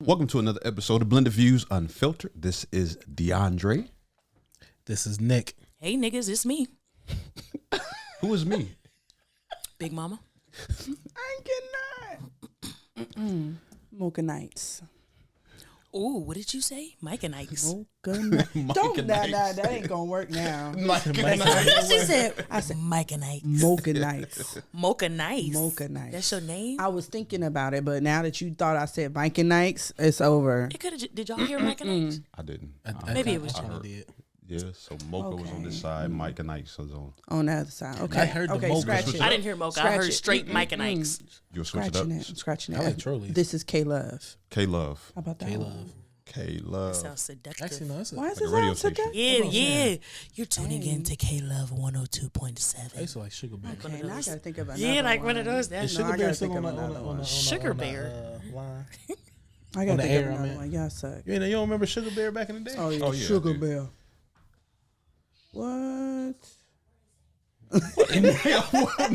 Welcome to another episode of Blended Views Unfiltered. This is DeAndre. This is Nick. Hey niggas, it's me. Who is me? Big Mama. I cannot. Mocha Nights. Ooh, what did you say? Mike and Ike's. Mocha Nights. Don't, Nights. that ain't gonna work now. She said, I said Mike and Ike's. Mocha Nights. Mocha Nights. Mocha Nights. That's your name? I was thinking about it, but now that you thought I said Mike and Nights, it's over. It could have. Did y'all hear Mike and Ike's? I didn't. Maybe it was I Johnny. did. Yeah, so Mocha was on this side, Mike and Ike was on. On the other side. Okay. I heard the okay, Mocha. scratch it. I didn't hear Mocha. I Scratch heard it. straight Mike and Ike's. You'll switch it up. Scratching it. I'm scratching it. I like Trolleys. This is K-Love. K-Love. How about that? K-Love. K-Love. Sounds seductive. Actually, no, that's Why is Like a this radio all station. seductive? Yeah. You're tuning in to K-Love 102.7. I used to like Sugar Bear. Okay, now I gotta think of another Yeah, like one one of those. Is That's No, I Sugar Bear gotta still think on of the another one. Sugar Bear. line? I on gotta the think air, of I another mean. one. Y'all suck. You don't remember Sugar Bear back in the day? Oh yeah, Oh, yeah, Sugar dude. Bear. What? What in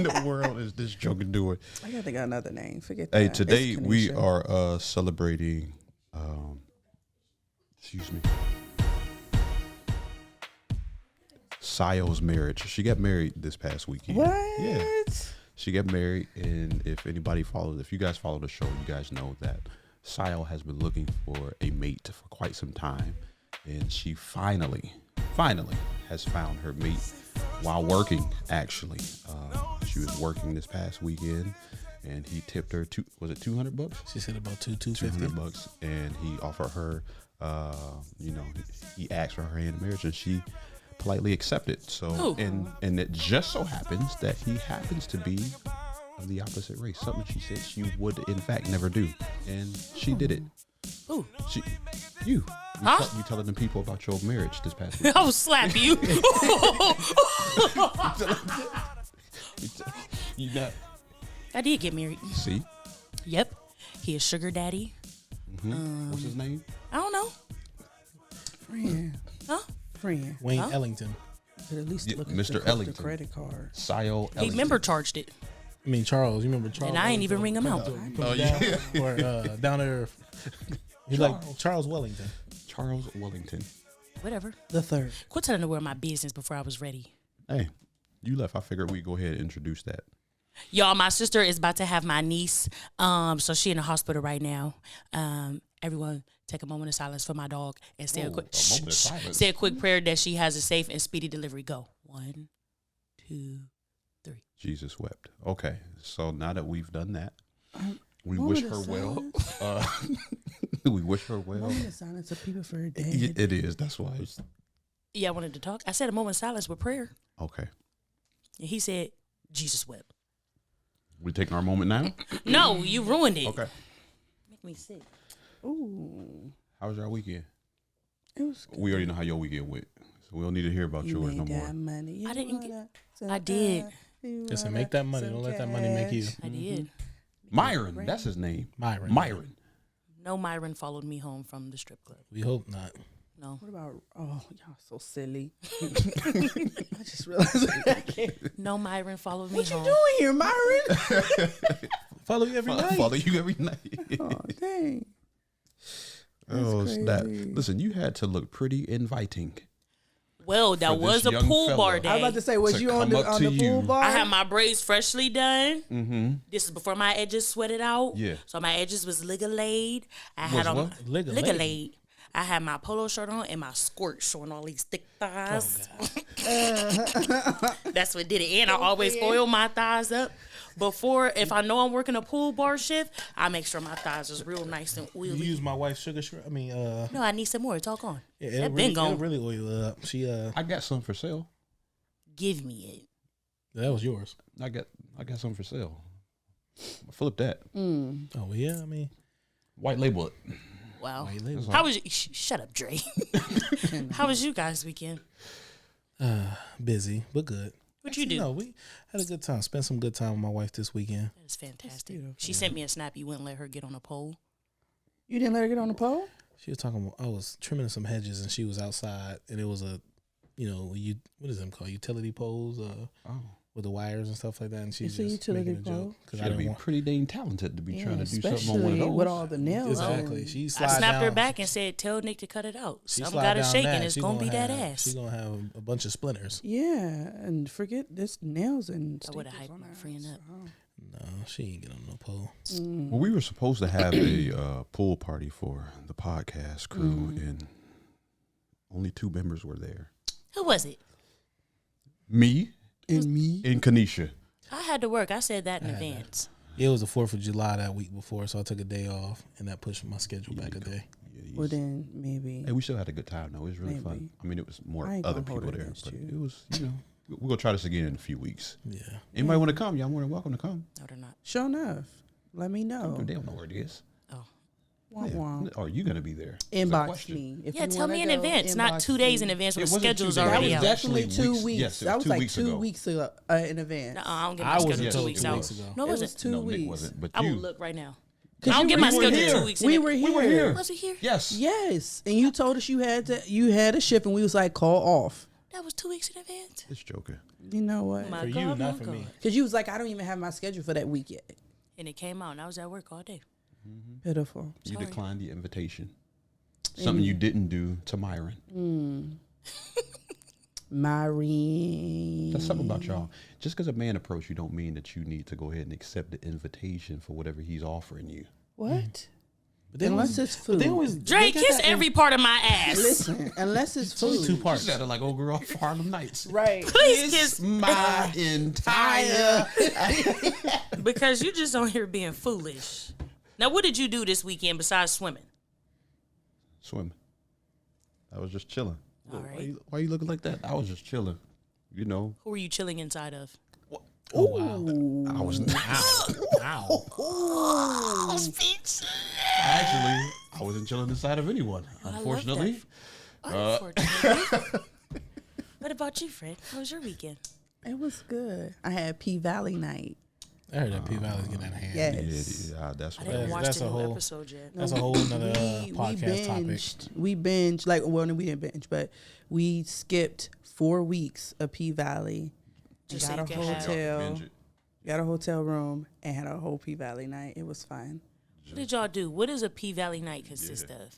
the world is this joker doing? I gotta think of another name. Forget that. Hey, It's today we Kanisha. are celebrating, excuse me, Sayo's marriage. She got married this past weekend. What? Yeah. She got married, and if you guys follow the show, you guys know that Sayo has been looking for a mate for quite some time, and she finally has found her mate while working. Actually, she was working this past weekend, and he tipped her $200? She said about $250. $200, and he offered her, he asked for her hand in marriage, and she politely accepted. So, and it just so happens that he happens to be of the opposite race. Something she said she would, in fact, never do, and she did it. Ooh. You Huh? you telling the people about your marriage this past week. I will slap you. You not I did get married. see? Yep. He is sugar daddy. What's his name? I don't know. Friend. Huh? Friend. Wayne Ellington. But at least Yeah, look Mr. at the Ellington. credit card. Sayo He Ellington. member charged it. I mean, Charles. You remember Charles? And I ain't even ring him out. Oh, Down, yeah. Or down there. He's like Charles Wellington. Charles Wellington. Whatever. The third. Quit telling the world my business before I was ready. Hey, you left. I figured we'd go ahead and introduce that. Y'all, my sister is about to have my niece. So she in the hospital right now. Everyone take a moment of silence for my dog and say Whoa, a quick a moment of silence. say a quick prayer that she has a safe and speedy delivery. Go. 1, 2, 3. Jesus wept. Okay, so now that we've done that, we moment wish her of well. We wish her well. Moment of silence of people for her dead. It is. That's why. It's, Yeah, I wanted to talk. I said a moment of silence with prayer. okay, And he said, Jesus wept. we taking our moment now. No, you ruined it. Okay. Make me sick. Ooh. How was your weekend? It was good. We already know how your weekend went, so we don't need to hear about You yours no made more. that money. You I didn't get- wanna I did. you Listen, wanna make that money. some Don't let that money make you. cash. I did. Myron, that's his name. Myron. Myron. No Myron followed me home from the strip club. We hope not. No. What about, y'all so silly. I just realized I can't. No Myron followed me What you home. doing here, Myron? Follow you every night. Follow you every night. Oh, dang. Oh, snap. crazy. Listen, you had to look pretty inviting. Well, For that this was a young pool fella. bar day. I was about to say, was To you on come the up on to the pool you. bar? I had my braids freshly done. Mm-hmm. This is before my edges sweated out. Yeah. So my edges was ligger laid. I had Was on what? Ligger ligger laid. laid. I had my polo shirt on and my skirt showing all these thick thighs. That's what did it. And I always oil my thighs up before. If I know I'm working a pool bar shift, I make sure my thighs is real nice and You oily. use my wife's sugar shrimp. I mean, No, I need some more. Talk on. yeah, That it'll been really, it'll gone. really oil up. She I got some for sale. Give me it. that was yours. I got some for sale. Flip that. Mm. Oh yeah, I mean, White label it. Wow. White label. How was you? Shut up, Dre. How was you guys' weekend? busy but good. What'd you do? No, we had a good time. Spent some good time with my wife this weekend. That's fantastic. She sent me a snap. You wouldn't let her get on a pole. You didn't let her get on the pole? She was talking about I was trimming some hedges and she was outside and it was a, what is them called? Utility poles. Oh. with the wires and stuff like that, and she's It's a just utility making a joke pole. because She I gotta didn't be want. pretty dang talented to be trying to do something on especially one of those. with all the nails. Exactly. on. She I slide snapped her down. back and said, "Tell Nick to cut it out. She Some slide got it down shaking. that, It's she gonna be that have- ass." She gonna have a bunch of splinters. Yeah, and forget this nails and. I would have stickers hyped on my her friend ass. up. No, she ain't get on no pole. Well, we were supposed to have a pool party for the podcast crew, and only 2 members were there. Who was it? Me And me. and Kanisha. I had to work. I said that in advance. It was the 4th of July that week before, so I took a day off, and that pushed my schedule back a day. Well, then maybe. Hey, we still had a good time though. It was really Maybe. fun. I mean, it was more I ain't other gonna hold people it there, against but you. it was, we're gonna try this again in a few weeks. Yeah. Anybody want to come? Y'all more than welcome to come. No, they're not. Sure enough. Let me know. They don't know where it is. Oh. Wah, Yeah. wah. Are you gonna be there? It's a Inbox question. me. If Yeah, you tell wanna me in go, advance, not inbox 2 days me. in advance when It the wasn't 2 schedule's days. That already was out. actually definitely 2 weeks- weeks. yes, it was that was 2 like weeks 2 ago. weeks in advance. No, I don't get I my wasn't schedule 2 told weeks 2 out. weeks ago. No, it It was wasn't. 2 No, weeks. Nick wasn't. But I will you, look right now. 'Cause I don't you- get my we were schedule here. 2 weeks. We in were advance. here. we were here. Was we here? Yes. Yes, and you told us you had a shift, and we was like, call off. That was 2 weeks in advance. It's joking. You know what? My For you, God, not my for me. God. Because you was like, I don't even have my schedule for that week yet. And it came out, and I was at work all day. Pitiful. You Sorry. declined the invitation. Something you didn't do to Myron. Myron. That's something about y'all. Just because a man approached you don't mean that you need to go ahead and accept the invitation for whatever he's offering you. What? But they Unless always, it's food. but they always Drake, they got kiss that every part of my ass. Listen, unless it's only 2 food. parts. She sounded like old girl off Harlem Nights. Right. Please kiss My entire because you just on here being foolish. Now, what did you do this weekend besides swimming? swimming. I was just chilling. All Why right. why you looking like that? I was just chilling. You know, Who were you chilling inside of? Oh, wow. I was Ow. actually I wasn't chilling inside of anyone. I love Unfortunately, Unfortunately. What about you, Fred? How was your weekend? It was good. I had P Valley night. I heard that P Valley's getting out of hand. Yes. yeah, that's I what. didn't watch that's the a new whole- episode yet. That's a whole nother we podcast topic. binged. We binged like no, we didn't binge, but we skipped 4 weeks of P Valley. And Just so got you a can have- hotel. Binge it. Got a hotel room and had a whole P Valley night. It was fun. What did y'all do? What does a P Valley night consist of?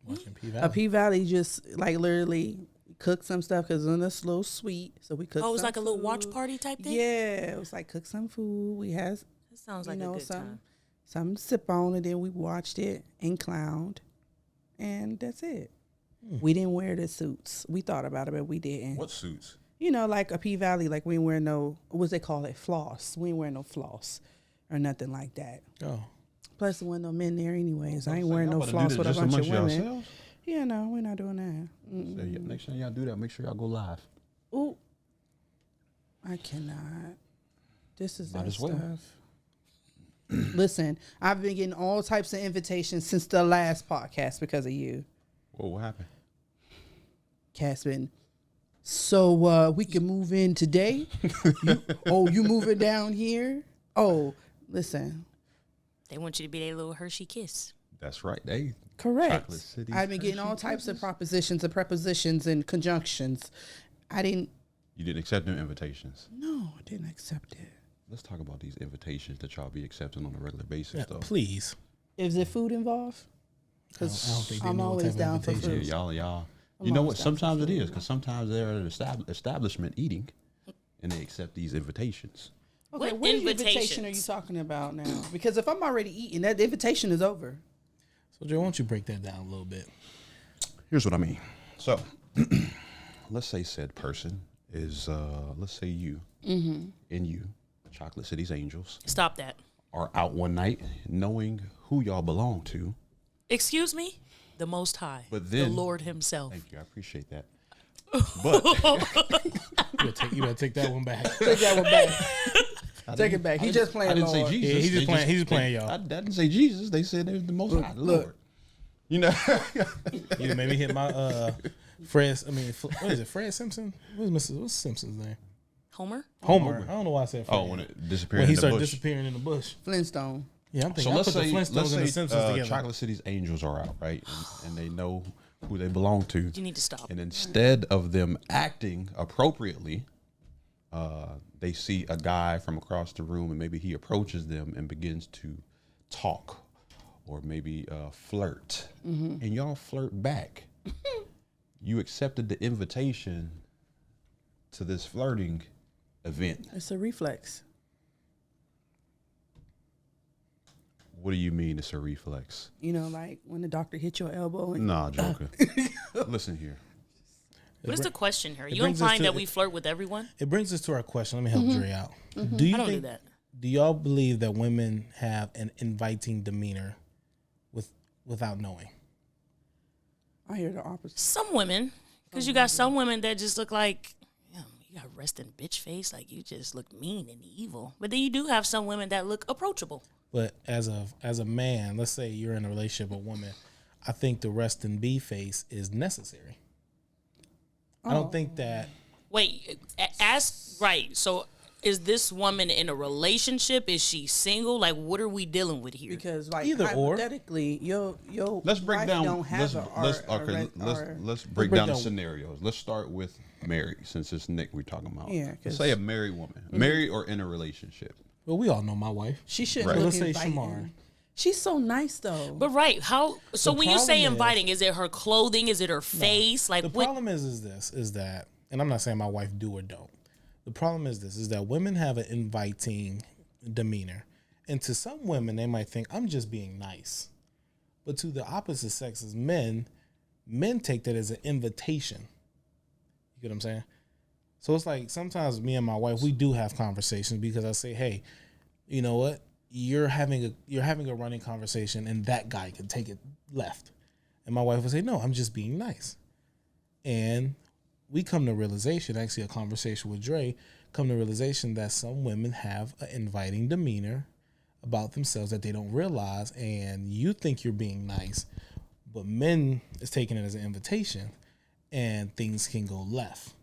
Watching P A Valley. P Valley just like literally cooked some stuff because it's in this little suite. So we cooked. Oh, it was some like a little watch food. party type thing? Yeah, it was like cook some food. We had That sounds like you know a good some time. some sip on it. Then we watched it and clowned, and that's it. We didn't wear the suits. We thought about it, but we didn't. What suits? You know, like a P Valley, like we ain't wear no, what's they call it, floss. We ain't wear no floss or nothing like that. Oh. Plus, there wasn't no men there anyways. I ain't Y'all wearing no about to do floss that with a just bunch of amongst women. yourselves? Yeah, no, we're not doing that. So, yeah, next time y'all do that, make sure y'all go live. Ooh, I cannot. This is Might that as well. stuff. Listen, I've been getting all types of invitations since the last podcast because of you, Whoa, what happened? Caspin. So we can move in today. You moving down here? Oh, listen. They want you to be their little Hershey kiss. That's right. They Correct. Chocolate City's I've been getting all types of propositions and prepositions and conjunctions. You didn't accept them invitations. No, I didn't accept it. Let's talk about these invitations that y'all be accepting on a regular basis, Yeah, though. please. Is there food involved? I don't think they I'm know what always type of down for invitation. Yeah, food. y'all. I'm You know always what? down for Sometimes it food. is because sometimes they're at an establishment eating, and they accept these invitations. Okay, What what invitation are you invitations? talking about now? Because if I'm already eating, that invitation is over. So, Joe, why don't you break that down a little bit? Here's what I mean. So, let's say said person is, let's say you and you, Chocolate City's Angels, Stop that. are out one night knowing who y'all belong to. Excuse me? The Most High. But the then- Lord Himself. Thank you. I appreciate that. But You better take that one back. Take that one back. Take it back. He just playing I didn't say Lord. Jesus. Yeah, he's just They playing- he's just playing y'all. I didn't say Jesus. They said they're the most high, the look. Lord. You know, You made me hit my Fred. I mean, what is it? Fred Simpson? What's Simpson's name? Homer? Homer. I don't know why I said Fred. oh, when it disappeared When he in the started bush. disappearing in the bush. Flintstone. Yeah, I'm So thinking. I let's put the say, Flintstones and the Simpsons together. Chocolate City's Angels are out, right? And they know who they belong to. You need to stop. And instead of them acting appropriately, they see a guy from across the room and maybe he approaches them and begins to talk or maybe flirt, and y'all flirt back. You accepted the invitation to this flirting event. It's a reflex. What do you mean it's a reflex? You know, like when the doctor hit your elbow. And Nah, joking. Listen here. What is the question here? You brings us implying to- that we flirt with everyone? It brings us to our question. Let me help Dre out. Mm-hmm. Do you I don't think do that. Do y'all believe that women have an inviting demeanor without knowing? I hear the opposite. Some women, because you got some women that just look like, you got resting bitch face, like you just look mean and evil. But then you do have some women that look approachable. But as a man, let's say you're in a relationship with a woman, I think the rest in B face is necessary. I don't think that. Wait, ask right. So is this woman in a relationship? Is she single? Like, what are we dealing with here? Because like Either or. hypothetically, your Let's break wife down. don't have Let's break down the scenarios. Let's start with married, since it's Nick we're talking about. Yeah, Let's 'cause- say a married woman, married or in a relationship. Well, we all know my wife. she shouldn't Right. look Let's say inviting. Shamar. She's so nice though. But right, how? So The when you say problem is- inviting, is it her clothing? Is it her face? Like The what? problem is that, and I'm not saying my wife do or don't. The problem is that women have an inviting demeanor, and to some women they might think I'm just being nice, but to the opposite sexes, men take that as an invitation. You get what I'm saying? So it's like sometimes me and my wife, we do have conversations because I say, hey, you know what? You're having a running conversation and that guy can take it left. And my wife would say, no, I'm just being nice. And we come to realization, actually a conversation with Dre, come to realization that some women have an inviting demeanor about themselves that they don't realize, and you think you're being nice, but men is taking it as an invitation and things can go left.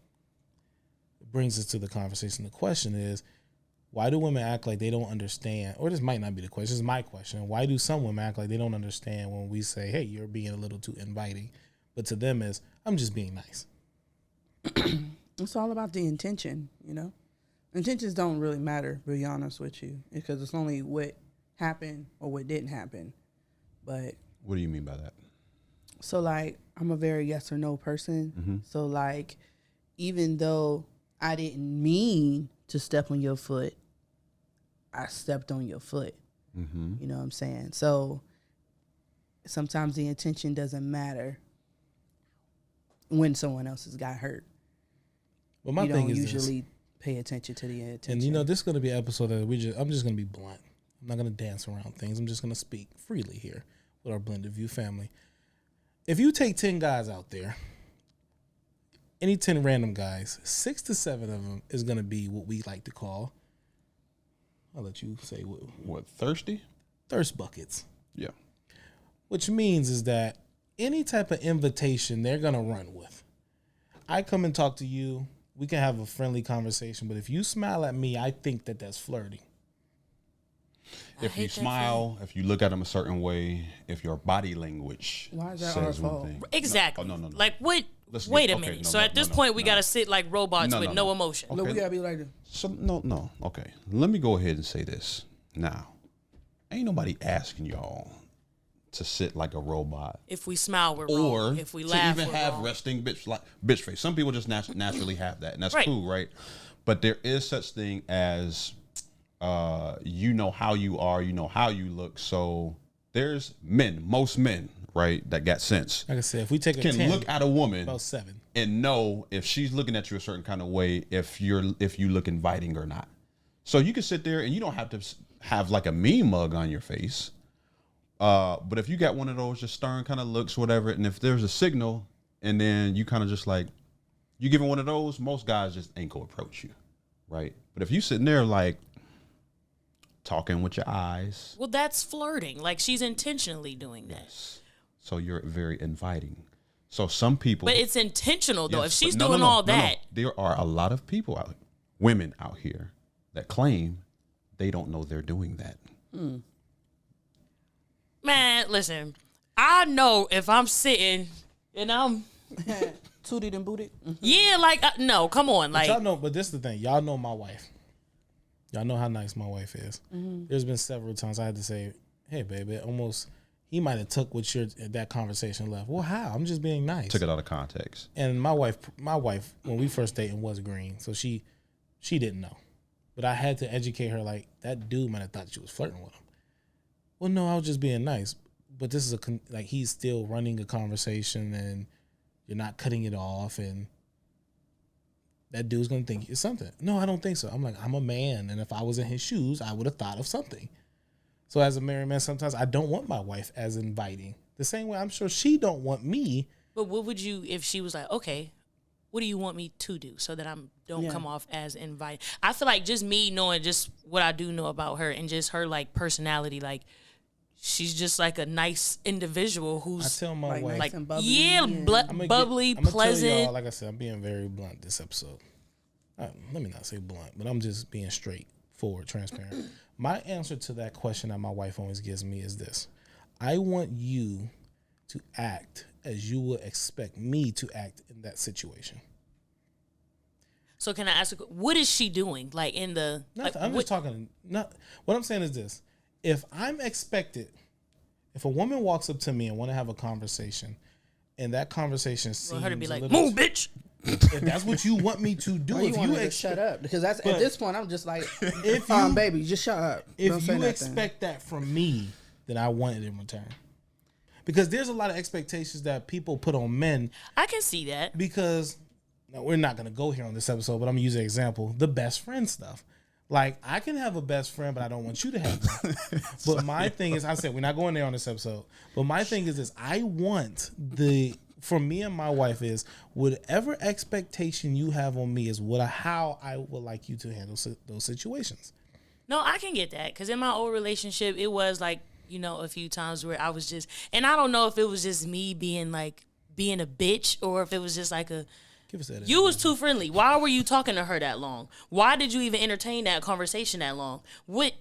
It brings us to the conversation. The question is, why do women act like they don't understand? Or this might not be the question, this is my question. Why do some women act like they don't understand when we say, hey, you're being a little too inviting? But to them is, I'm just being nice. It's all about the intention, you know. Intentions don't really matter, to be honest with you, because it's only what happened or what didn't happen. But What do you mean by that? so like I'm a very yes or no person. So like even though I didn't mean to step on your foot, I stepped on your foot. You know what I'm saying? So sometimes the intention doesn't matter when someone else has got hurt. Well, my You thing don't is usually pay attention to the intention. and you know, this is going to be an episode that I'm just going to be blunt. I'm not going to dance around things. I'm just going to speak freely here with our Blended View family. If you take 10 guys out there, any 10 random guys, 6 to 7 of them is going to be what we like to call, I'll let you say What, thirsty? thirst buckets. Yeah. Which means is that any type of invitation they're going to run with. I come and talk to you, we can have a friendly conversation, but if you smile at me, I think that that's flirty. If you hate that smile, if you look at them a certain way, if your body language Why is that says our one fault? thing. Exactly. No. Like what? Let's Wait get- a okay, minute. no, So no, at this no, point, no, we no. got to sit like robots No, with no, no no. emotion. Look, Okay. we gotta be like, So no. Okay, let me go ahead and say this now. Ain't nobody asking y'all to sit like a robot, If we smile, we're or wrong. If we to laugh, even we're have wrong. resting bitch face. Some people just naturally have that, and that's Right. cool, right? But there is such thing as you know how you are, you know how you look. So there's most men, right, that got sense. Like I said, if we take a Can 10, look at a woman about 7. and know if she's looking at you a certain kind of way, if you look inviting or not. So you can sit there and you don't have to have like a mean mug on your face. But if you got one of those just stern kind of looks, whatever, and if there's a signal and then you kind of just like, you giving one of those, most guys just ain't gonna approach you, right? But if you sitting there like talking with your eyes, Well, that's flirting. Like she's intentionally doing that. so you're very inviting. So some people, But it's intentional though. Yes, If she's but doing all that, there are a lot of people women out here that claim they don't know they're doing that. man, listen. I know if I'm sitting and I'm tooted and booted. Yeah, like no, come on, But like y'all know, but this is the thing. Y'all know my wife. Y'all know how nice my wife is. There's been several times I had to say, "Hey, baby," almost. He might have took what that conversation left. Well, how? I'm just being nice. Took it out of context. And my wife, when we first dated, was green, so she didn't know. But I had to educate her. Like, that dude might have thought she was flirting with him. Well, no, I was just being nice. But this is like he's still running a conversation, and you're not cutting it off, and that dude's gonna think it's something. No, I don't think so. I'm like, I'm a man, and if I was in his shoes, I would have thought of something. So as a married man, sometimes I don't want my wife as inviting. The same way I'm sure she don't want me. But what would you, if she was like, okay, what do you want me to do so that I don't come off as inviting? I feel like just me knowing just what I do know about her and just her like personality, like she's just like a nice individual who's I tell my wife, like, and bubbly, bubbly, I'm pleasant. Tell y'all, like I said, I'm being very blunt this episode. Let me not say blunt, but I'm just being straightforward, transparent. My answer to that question that my wife always gives me is this. I want you to act as you would expect me to act in that situation. So can I ask, what is she doing? Like in the... Nothing. Like, I'm just talking... What I'm saying is this. If I'm expected... If a woman walks up to me and want to have a conversation, and that conversation seems her to be like, little, move, bitch! If that's what you want me to do, Or if you you shut up, because that's at this point I'm just like, if you, baby, just shut up. Don't if say you nothing. expect that from me, then I want it in return. Because there's a lot of expectations that people put on men. I can see that. Because now we're not going to go here on this episode, but I'm going to use an example: the best friend stuff. Like, I can have a best friend, but I don't want you to have one. But my thing is, I said we're not going there on this episode. But my thing is this: I want for me and my wife is whatever expectation you have on me is how I would like you to handle those situations. No, I can get that. Because in my old relationship, it was like, a few times where I was just, and I don't know if it was just me being a bitch or if it was just like Give us that. You was too friendly. Why were you talking to her that long? Why did you even entertain that conversation that long? What?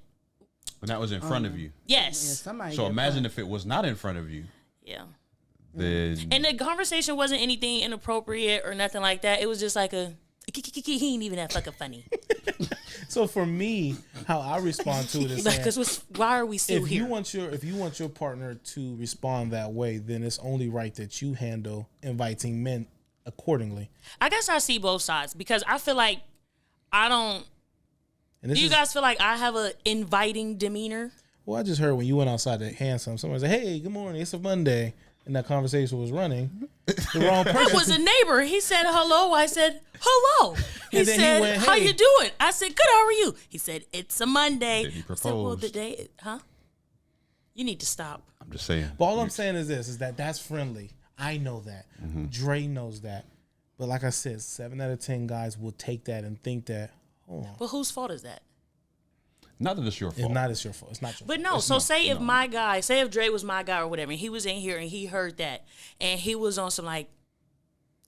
And that was in front of you. Yes. So imagine if it was not in front of you. Yeah. Then And the conversation wasn't anything inappropriate or nothing like that. It was just like he ain't even that fucking funny. So for me, how I respond to it is Because why are we still if here? if you want your partner to respond that way, then it's only right that you handle inviting men accordingly. I guess I see both sides because I feel like I don't. Do you guys feel like I have an inviting demeanor? Well, I just heard when you went outside to hand somebody said, "Hey, good morning. It's a Monday," and that conversation was running. The wrong person. That was a neighbor. He said hello. I said hello. He And then said, he went, "How "Hey." you doing?" I said, "Good. How are you?" He said, "It's a Monday." Did he I said, "Well, propose? the day, huh? You need to stop." I'm just saying. But all I'm saying is this: is that's friendly. I know that. Dre knows that. But like I said, 7 out of 10 guys will take that and think that, hold on. But whose fault is that? Not that it's your fault. It's your fault. It's not your But fault. no, so say if Dre was my guy or whatever, and he was in here and he heard that, and he was on some like,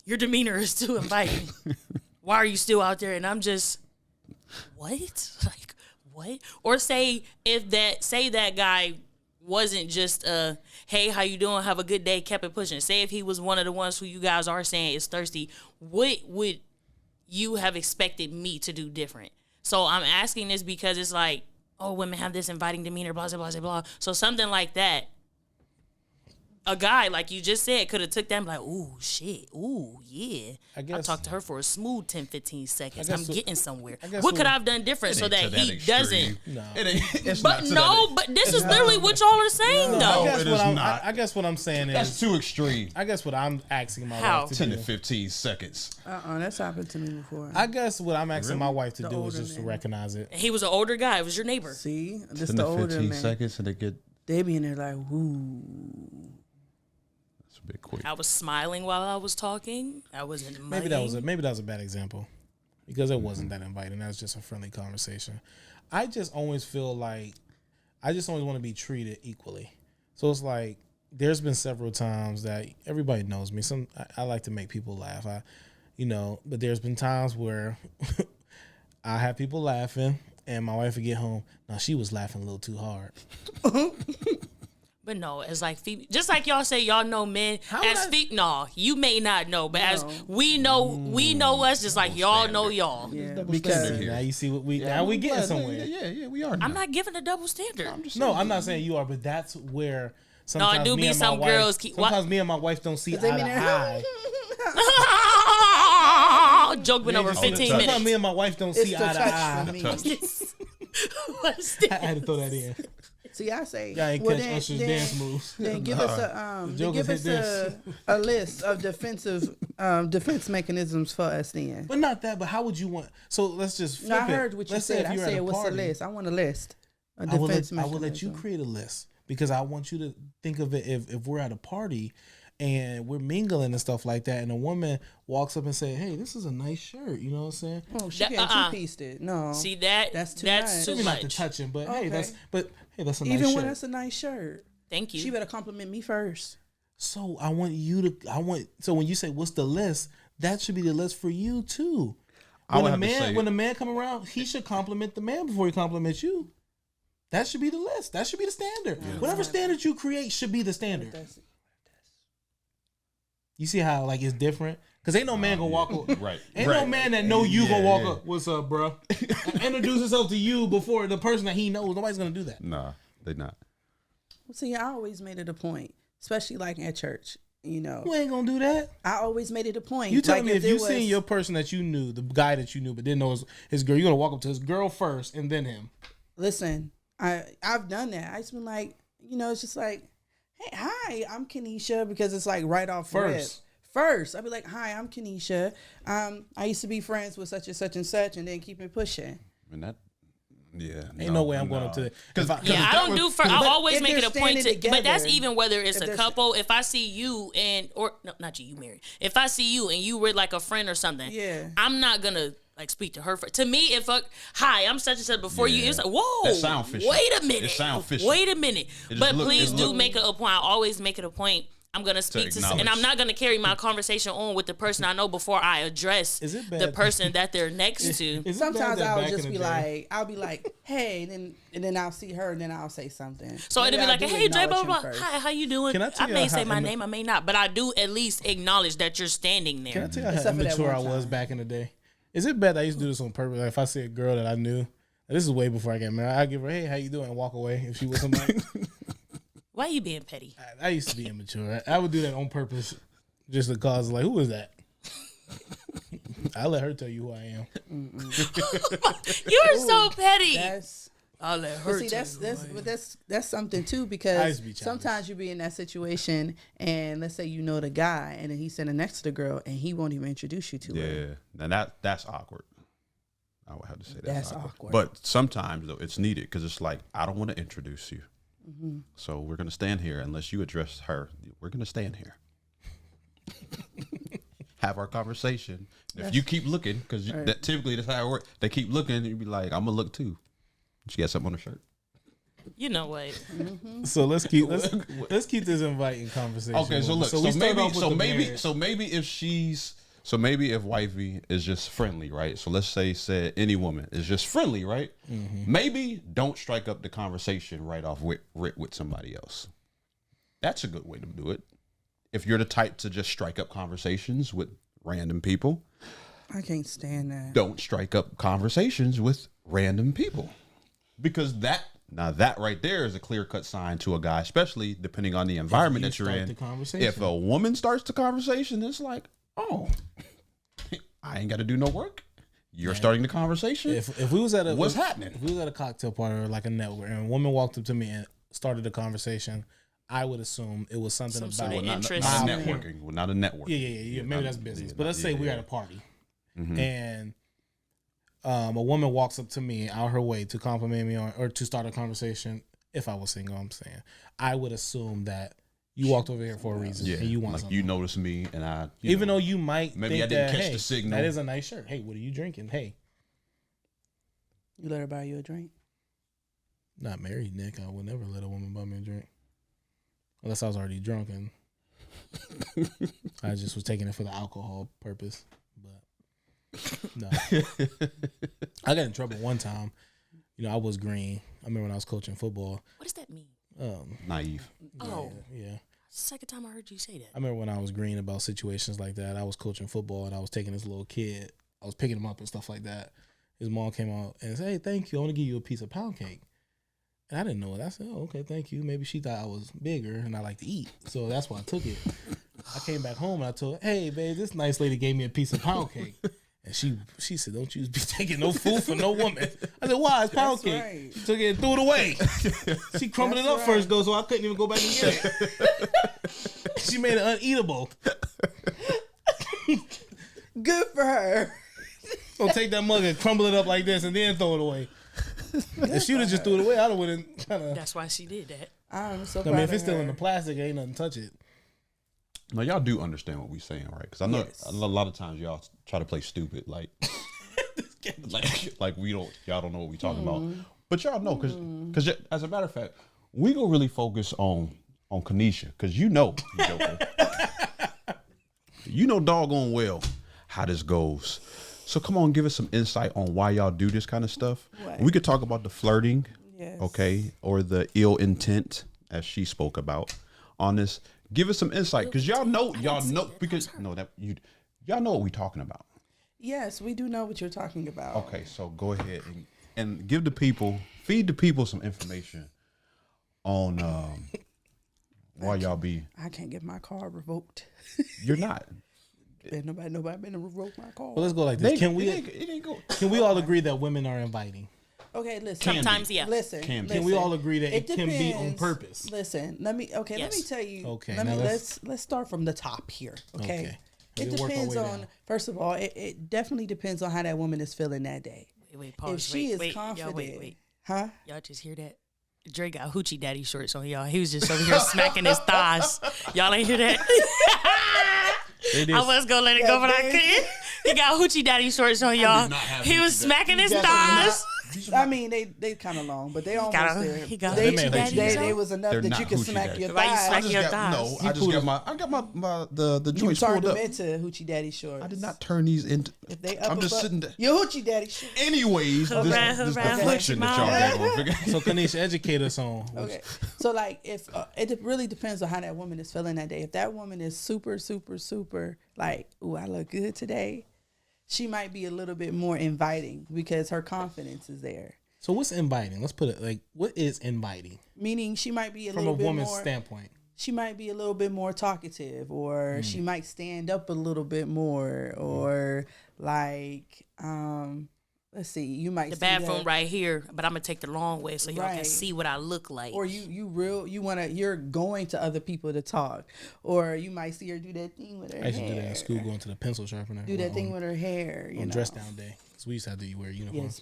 your demeanor is too inviting. Why are you still out there? And I'm just, what? Like, what? Or say that guy wasn't just hey, how you doing? Have a good day, kept it pushing. Say if he was one of the ones who you guys are saying is thirsty, what would you have expected me to do different? So I'm asking this because it's like, oh, women have this inviting demeanor, blah, blah, blah, blah. So something like that, a guy, like you just said, could have took that and be like, ooh, shit, ooh, yeah. I talked to her for a smooth 10, 15 seconds. I'm getting somewhere. What could I have done different so that he doesn't? No. But this is literally what y'all are saying, though. I guess what I'm saying is That's too extreme. I guess what I'm asking my How? wife to 10 do. to 15 seconds. That's happened to me before. I guess what I'm asking my wife to The do is older just to man. recognize it. He was an older guy. It was your neighbor. See, this 10 the to older 15 man. seconds and they get. They be in there like, ooh. That's a bit quick. I was smiling while I was talking. I wasn't Maybe that was a bad example because it wasn't that inviting. That was just a friendly conversation. I just always feel like I just always want to be treated equally. So it's like there's been several times that everybody knows me. I like to make people laugh. But there's been times where I have people laughing and my wife would get home. Now she was laughing a little too hard. But no, it's like just like y'all say, y'all know men. No, you may not know, but as we know us, just like y'all know y'all. Yeah, because now you see what we getting somewhere. Yeah, we are. I'm not giving a double standard. I'm not saying you are, but that's where sometimes I do me be and some my girls wife, keep. sometimes me and my wife don't see eye to eye. Joke been over 15 Sometimes minutes. me and my wife don't see eye to eye. What's this? I had to throw that in. See, I say, Yeah, I ain't catch Usher's dance moves. Then give us a list of defense mechanisms for us. Then, but not that. But how would you want? So let's just. Flip I heard what you let's said. Say I said, what's the list? I want a list. A defense mechanism. I will let you create a list because I want you to think of it if we're at a party and we're mingling and stuff like that, and a woman walks up and say, "Hey, this is a nice shirt," you know what I'm saying? Oh, she getting two-pieced it. No, see that's too Maybe much. not to touching, but Okay. hey, that's a nice shirt. even when that's a nice shirt. Thank you. She better compliment me first. So so when you say what's the list, that should be the list for you too. When a man come around, he should compliment the man before he compliments you. That should be the list. That should be the standard. Yeah. Whatever standard you create should be the standard. You see how like it's different? Cause ain't no man gonna walk up. Right. Ain't no man that know you gonna walk up. What's up, bro? Introduce himself to you before the person that he knows. Nobody's gonna do that. Nah, they not. Well, see, I always made it a point, especially like at church. You know, You ain't gonna do that. I always made it a point. You tell like me if you seen your person that you knew, the guy that you knew, but didn't know his girl, you're gonna walk up to his girl first and then him. Listen, I've done that. I just been like, you know, it's just like, hey, hi, I'm Kenesha, because it's like right off First, I'd be like, hi, I'm Kenesha. I used to be friends with such and such, and then keep it pushing. And that, ain't no way I'm going up to it. I don't do first. I always make it a point to, together, but that's even whether it's a couple. If I see you not you married. If I see you and you were like a friend or something, I'm not gonna like speak to her. To me, if hi, I'm such and such before you, it's like, whoa, that sound fishy. Wait a minute, it sound fishy. Wait a minute. But please do make it a point. I always make it a point. I'm going to speak to and I'm not going to carry my conversation on with the person I know before I address the person that they're next to. Sometimes I'll just be like, hey, and then I'll see her and then I'll say something. So it'll be like, hey, Dre, blah, blah, blah. Hi, how you doing? I may say my name, I may not, but I do at least acknowledge that you're standing there. Can I tell you how immature I was back in the day? Is it bad that I used to do this on purpose? Like if I see a girl that I knew, this is way before I got married, I'd give her, hey, how you doing? And walk away if she was somebody. Why are you being petty? I used to be immature. I would do that on purpose just to cause, like, who is that? I let her tell you who I am. You are so petty. I'll let her tell you. That's something too, because sometimes you be in that situation and let's say you know the guy and then he's sitting next to the girl and he won't even introduce you to her. Yeah, and that's awkward. I would have to say that's awkward. But sometimes though it's needed because it's like I don't want to introduce you. Mm-hmm. So we're going to stand here unless you address her. We're going to stand here. Have our conversation. If you keep looking, because typically that's how it works. They keep looking and you be like, I'm going to look too. She got something on her shirt. You know what? Mm-hmm. So let's keep this inviting conversation. Okay, so look, so maybe if wifey is just friendly, right? So let's say any woman is just friendly, right? Mm-hmm. Maybe don't strike up the conversation right off with somebody else. That's a good way to do it. If you're the type to just strike up conversations with random people. I can't stand that. Don't strike up conversations with random people. Because that right there is a clear-cut sign to a guy, especially depending on the environment that you're in. If a woman starts the conversation, it's like, oh, I ain't got to do no work. You're starting the conversation. If we was at what's happening? If we was at a cocktail party or like a network, and a woman walked up to me and started the conversation, I would assume it was something about interest. Not a networking. Well, not a network. Yeah. Maybe that's business. But let's say we're at a party, and a woman walks up to me out her way to compliment me or to start a conversation. If I was single, I'm saying I would assume that. You walked over here for a reason, and you want like something. You noticed me, and I. Even though you might maybe think I didn't catch the signal. That is a nice shirt. Hey, what are you drinking? Hey, you let her buy you a drink? Not married, Nick. I would never let a woman buy me a drink unless I was already drunk and I just was taking it for the alcohol purpose. But no, I got in trouble one time. You know, I was green. I remember when I was coaching football. What does that mean? Naive. Oh, Yeah. second time I heard you say that. I remember when I was green about situations like that. I was coaching football and I was taking this little kid. I was picking him up and stuff like that. His mom came out and said, "Hey, thank you. I want to give you a piece of pound cake." And I didn't know it. I said, "Oh, okay, thank you." Maybe she thought I was bigger and I like to eat. So that's why I took it. I came back home and I told her, "Hey, babe, this nice lady gave me a piece of pound cake." And she said, "Don't you be taking no food for no woman." I said, "Why? It's pound cake." Right. She took it and threw it away. She crumbled it up first, though, so I couldn't even go back and get it. She made it uneatable. Good for her. So take that mug and crumble it up like this and then throw it away. If she would have just threw it away, I'd have wouldn't kind of. That's why she did that. I'm so I proud mean, if of it's still in her. the plastic, ain't nothing touch it. No, y'all do understand what we saying, right? Because I know Yes. a lot of times y'all try to play stupid, like y'all don't know what we talking about. But y'all know, because as a matter of fact, we gonna really focus on Kanisha, because you know, you know doggone well how this goes. So come on, give us some insight on why y'all do this kind of stuff. Right. We could talk about the flirting, Yes. okay, or the ill intent, as she spoke about on this. Give us some insight, because y'all know, because y'all know what we talking about. Yes, we do know what you're talking about. Okay, so go ahead and give the people, feed the people some information on why y'all be. I can't get my car revoked. You're not. And nobody been to revoke my car. Well, let's go like this. Can It ain't go. we all agree that women are inviting? Okay, listen. Sometimes, yeah. Listen. Can be. Can we all agree that it can be on depends. purpose? Listen, let me tell you. Okay, Let now me let's- let's start from the top here. Okay. Okay. It We'll work our depends way on down. first of all, it definitely depends on how that woman is feeling that day. Wait, pause. If she is Y'all, confident, wait. huh? Y'all just hear that? Dre got hoochie daddy shorts on, y'all. He was just over here smacking his thighs. Y'all ain't hear that? I was gonna let it go, but I couldn't. He got hoochie daddy shorts on, y'all. He was smacking his thighs. I mean, they kind of long, but they almost there. he got they, hoochie daddies they on? was enough They're that not you can hoochie smack daddies. your Why you thighs. smack your thighs? I got the You joints turned pulled them up. into hoochie daddy shorts. I did not turn these into. If they I'm just above- sitting there. Your hoochie daddy shorts. Anyways, Hooray, this hooray, deflection that y'all got going. So Kanisha, educate us on. Okay, so like if it really depends on how that woman is feeling that day. If that woman is super like, "Ooh, I look good today," she might be a little bit more inviting because her confidence is there. So what's inviting? Let's put it like, what is inviting Meaning she might be a from a little bit woman's more. standpoint? She might be a little bit more talkative, or she might stand up a little bit more, or like, let's see, you might The see bathroom that- right here, but I'm gonna take the long way so y'all can Right. see what I look like. Or you're going to other people to talk, or you might see her do that thing with her I used to do that hair. in school, going to the pencil sharpener. Do that thing with her hair. You on know, dress down day. Because we used to have to wear uniforms.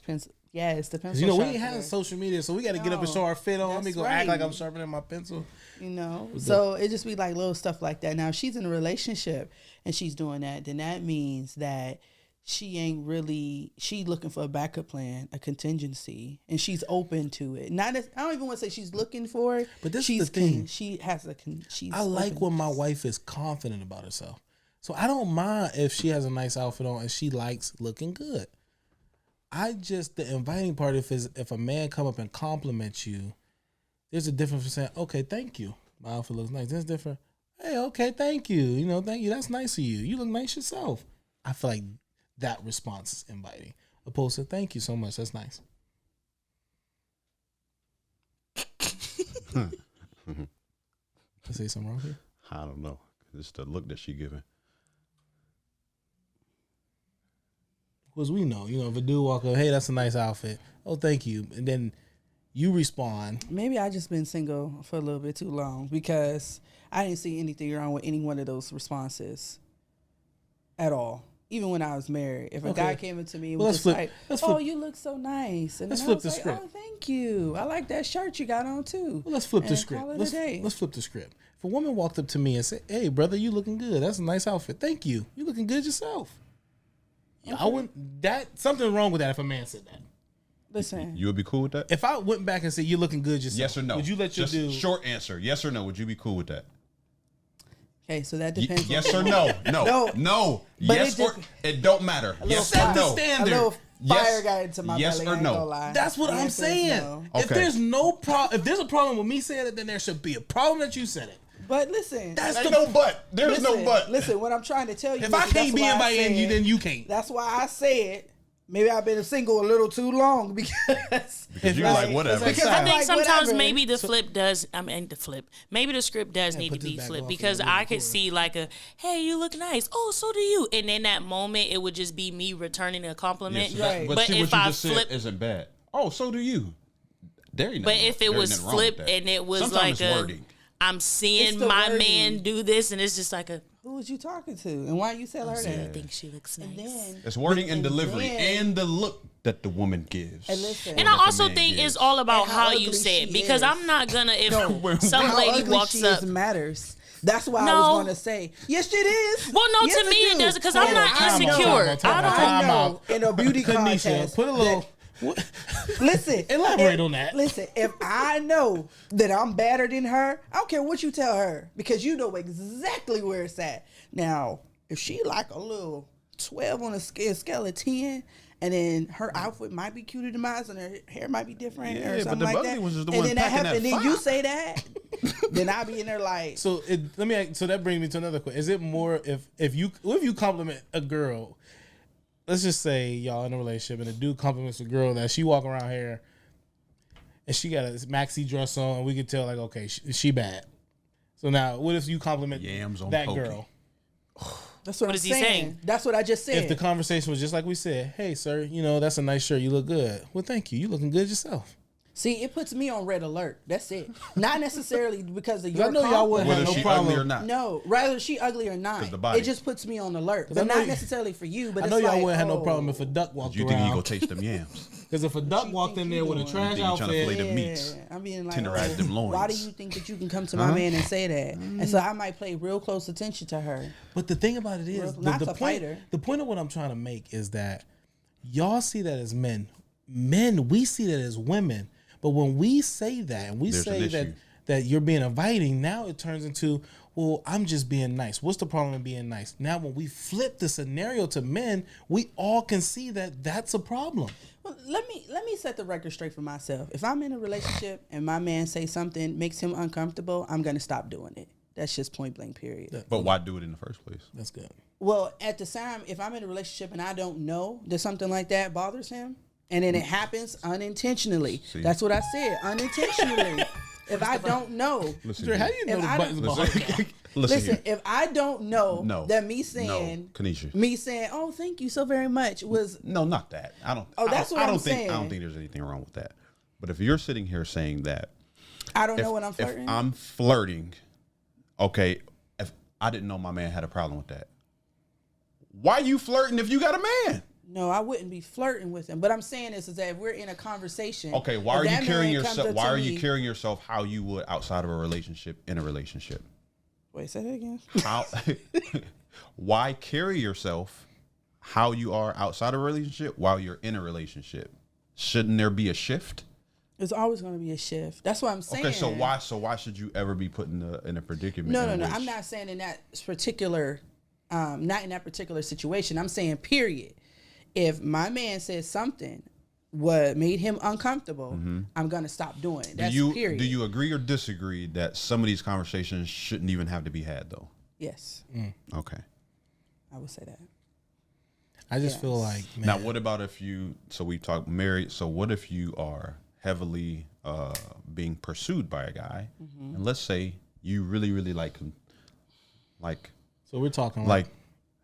Yes, the pencil. Because, you know, we ain't sharpener. have social media, so we got to get up and No, show our fit on. Let me that's go act like right. I'm sharpening my pencil. You know, so it just be like little stuff like that. Now, if she's in a relationship and she's doing that, then that means that she looking for a backup plan, a contingency, and she's open to it. Not as, I don't even want to say she's looking for it, But this is she's the thing. She has she's. I like open. when my wife is confident about herself. So I don't mind if she has a nice outfit on and she likes looking good. The inviting part, if a man come up and compliment you, there's a difference from saying, okay, thank you. My outfit looks nice. There's different. Hey, okay, thank you. You know, thank you. That's nice of you. You look nice yourself. I feel like that response is inviting. Opposed to thank you so much. That's nice. I say something wrong here? I don't know. It's the look that she giving. Because we know, if a dude walk up, hey, that's a nice outfit. Oh, thank you. And then you respond. Maybe I just been single for a little bit too long because I didn't see anything wrong with any one of those responses at all. Even when I was married, if a guy came into me and was like, "Oh, you look so nice," and let's then I flip was the like, script. "Oh, thank you. I like that shirt you got on too." Well, let's flip the And script. call it a Let's day. flip the script. If a woman walked up to me and said, "Hey, brother, you looking good. That's a nice outfit. Thank you. You looking good yourself." Yeah, I wouldn't. Something wrong with that if a man said that. Listen, You would be cool with that? If I went back and said, "You're looking good yourself," Yes or no? Would you let your Just dude? short answer. Yes or no? Would you be cool with that? okay, so that depends. Yes or no? No. No. No. But Yes it or it don't matter. Yes or no? standard. A little Fire got into my yes belly. or I ain't no? gonna lie. That's what The I'm answer is saying. no. If Okay. there's a problem with me saying it, then there should be a problem that you said it. But listen, That's Ain't the no but. There's listen, no but. Listen, what I'm trying to tell you. If I is can't be that's why I inviting you, said- then you can't. That's why I said maybe I've been single a little too long because You like whatever. because I I'm think like, sometimes whatever. maybe the flip does. I mean, the flip. Maybe the script does need to put this be back flipped off because and I record. could see like a, hey, you look nice. Oh, so do you. And in that moment, it would just be me returning a compliment. Yes, that- Right. But, But see, if what you I just flip, said isn't bad. Oh, so do you. There ain't but nothing- if there it ain't was nothing wrong with flipped that. and it was Sometimes like it's a, wording. I'm It's seeing the my wording. man do this, and it's just like a, Who was you talking to, and why you tell her I that? think she looks nice. And then It's wording and and delivery then- and the look that the woman gives. And listen, And Or I that the also man think gives. it's all about And how how you ugly say it she because is. I'm not gonna if some how lady ugly walks she up. is matters. That's why I No. was going to say yes, it is. Well, no, Yes, to me it do. doesn't because I'm And not I know- insecure. Time I out, don't. time I out. know in a beauty Kanisha, contest. put a little. Listen, Elaborate on that. Listen, if I know that I'm better than her, I don't care what you tell her because you know exactly where it's at. Now, if she like a little 12 on a scale of 10, and then her outfit might be cuter than mine, and her hair might be different Yeah, or but something the like ugly that. ones is the and one then that packing happens, that and then you fire. say that, then I'll be in there like, So that brings me to another question. Is it more if you compliment a girl? Let's just say y'all in a relationship and a dude compliments a girl that she walk around here and she got a maxi dress on and we can tell like okay she bad. So now what if you compliment Yams on that pokey. girl? that's what What I'm is he saying. saying? That's what I just said. If the conversation was just like we said, hey sir, that's a nice shirt, you look good. Well, thank you. You looking good yourself. See, it puts me on red alert. That's it. Not necessarily because of your I know y'all wouldn't Whether have no she problem. ugly or not. No, rather she ugly or not. the body. It just puts me on alert. I But know not you- necessarily for you. But I it's know y'all like, wouldn't have no oh, problem if a duck walked You think you go around. taste them yams? Because if a duck you walked think in you there with a doing? trash You think you tryna outfit, fillet them meats? I'm being like, Tenderize them loins. why do you think that you can come to my man and say that? And so I might pay real close attention to her. but the thing about it is, Not the a point, fighter. the point of what I'm trying to make is that y'all see that as men. Men, we see that as women. But when we say that, and we There's say an issue. that you're being inviting, now it turns into, well, I'm just being nice. What's the problem in being nice? Now, when we flip the scenario to men, we all can see that that's a problem. Well, let me set the record straight for myself. If I'm in a relationship and my man say something makes him uncomfortable, I'm gonna stop doing it. That's just point blank. Period. But why do it in the first place? That's good. Well, at the time, if I'm in a relationship and I don't know that something like that bothers him, and then it happens unintentionally. See? That's what I said, unintentionally. If I don't know, Listen, Dre, how do you know If the I buttons don't- behind listen, that? listen listen, here. if I don't know No. that me saying, No, Kanisha. me saying, oh, thank you so very much was, No, not that. I don't. Oh, that's what I don't I'm think. I don't saying. think there's anything wrong with that. But if you're sitting here saying that, I don't if, know when I'm flirting. if I'm flirting, okay. If I didn't know my man had a problem with that, why you flirting if you got a man? No, I wouldn't be flirting with him. But I'm saying is that if we're in a conversation, Okay, why if are you that carrying man comes yourself? up Why to are you me- carrying yourself how you would outside of a relationship in a relationship? Wait, say that again. How? Why carry yourself how you are outside of a relationship while you're in a relationship? Shouldn't there be a shift? There's always going to be a shift. That's what I'm saying. Okay, so why should you ever be put in a predicament? No, in no, no. which- I'm not saying in that particular, not in that particular situation. I'm saying period. If my man says something what made him uncomfortable, I'm gonna stop doing it. That's period. Do you agree or disagree that some of these conversations shouldn't even have to be had though? Yes, Okay. I would say that. I just feel like, man, Now, what about if you? So we talk married. So what if you are heavily being pursued by a guy, and let's say you really, really like him, like so we're talking like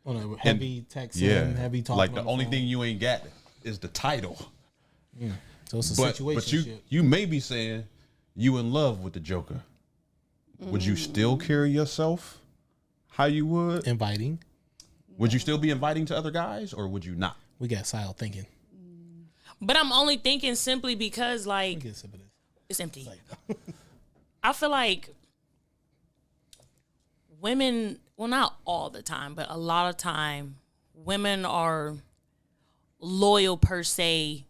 on a heavy texting, yeah, heavy talking. like on the only phone. thing you ain't got is the title. So it's a But situation. you may be saying you in love with the Joker. Would you still carry yourself how you would? Inviting. Would you still be inviting to other guys, or would you not? We got Sile thinking. But I'm only thinking simply because like Get a sip of this. it's empty. I feel like women, well, not all the time, but a lot of time, women are loyal per se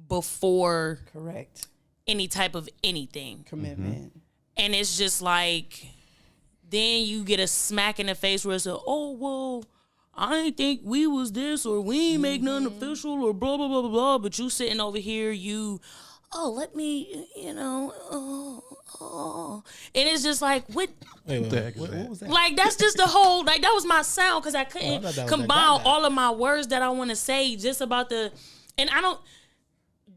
before Correct. any type of anything. Commitment. And it's just like, then you get a smack in the face where it's like, oh, well, I ain't think we was this or we ain't make nothing official or blah, blah, blah, blah, blah. But you sitting over here, let me, And it's just like, what? Wait, what was that? Like, that's just the whole, like, that was my sound because I couldn't combine all of my words that I want to say just about and I don't,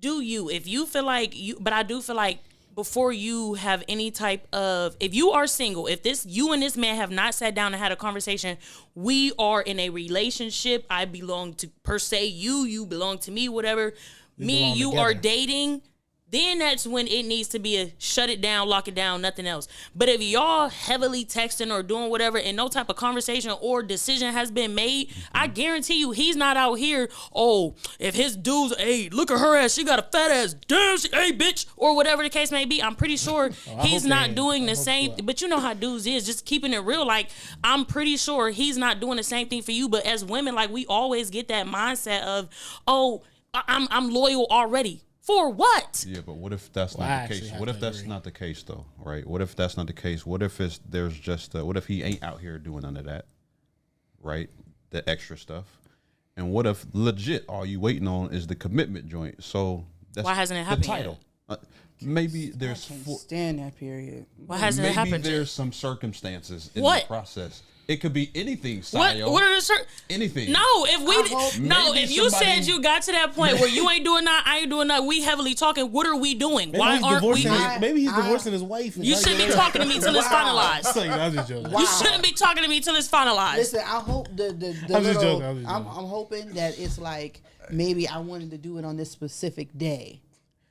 if you feel like but I do feel like before you have any type of, if you are single, if you and this man have not sat down and had a conversation, we are in a relationship, I belong to, per se, you belong to me, whatever, me and you are dating, then that's when it needs to be a shut it down, lock it down, nothing else. But if y'all heavily texting or doing whatever and no type of conversation or decision has been made, I guarantee you he's not out here, if his dude's, hey, look at her ass, she got a fat ass, damn, hey, bitch, or whatever the case may be. I'm pretty sure he's not doing the same, but you know how dudes is, just keeping it real. Like, I'm pretty sure he's not doing the same thing for you, but as women, like, we always get that mindset of, I'm loyal already. For what? Yeah, but what if that's not the case? What if that's not the case, though? Right? What if that's not the case? What if there's just what if he ain't out here doing none of that? Right? The extra stuff. And what if legit all you waiting on is the commitment joint? So that's why hasn't it happened? The title. Maybe there's stand that period. Why hasn't it happened? Maybe there's some circumstances in the process. It could be anything, Sayo. What are the anything? No, if you said you got to that point where you ain't doing that, I ain't doing that, we heavily talking, what are we doing? Why aren't we? Maybe he's divorcing his wife. You shouldn't be talking to me till it's finalized. I'm just joking. You shouldn't be talking to me till it's finalized. Listen, I hope I'm hoping that it's like maybe I wanted to do it on this specific day.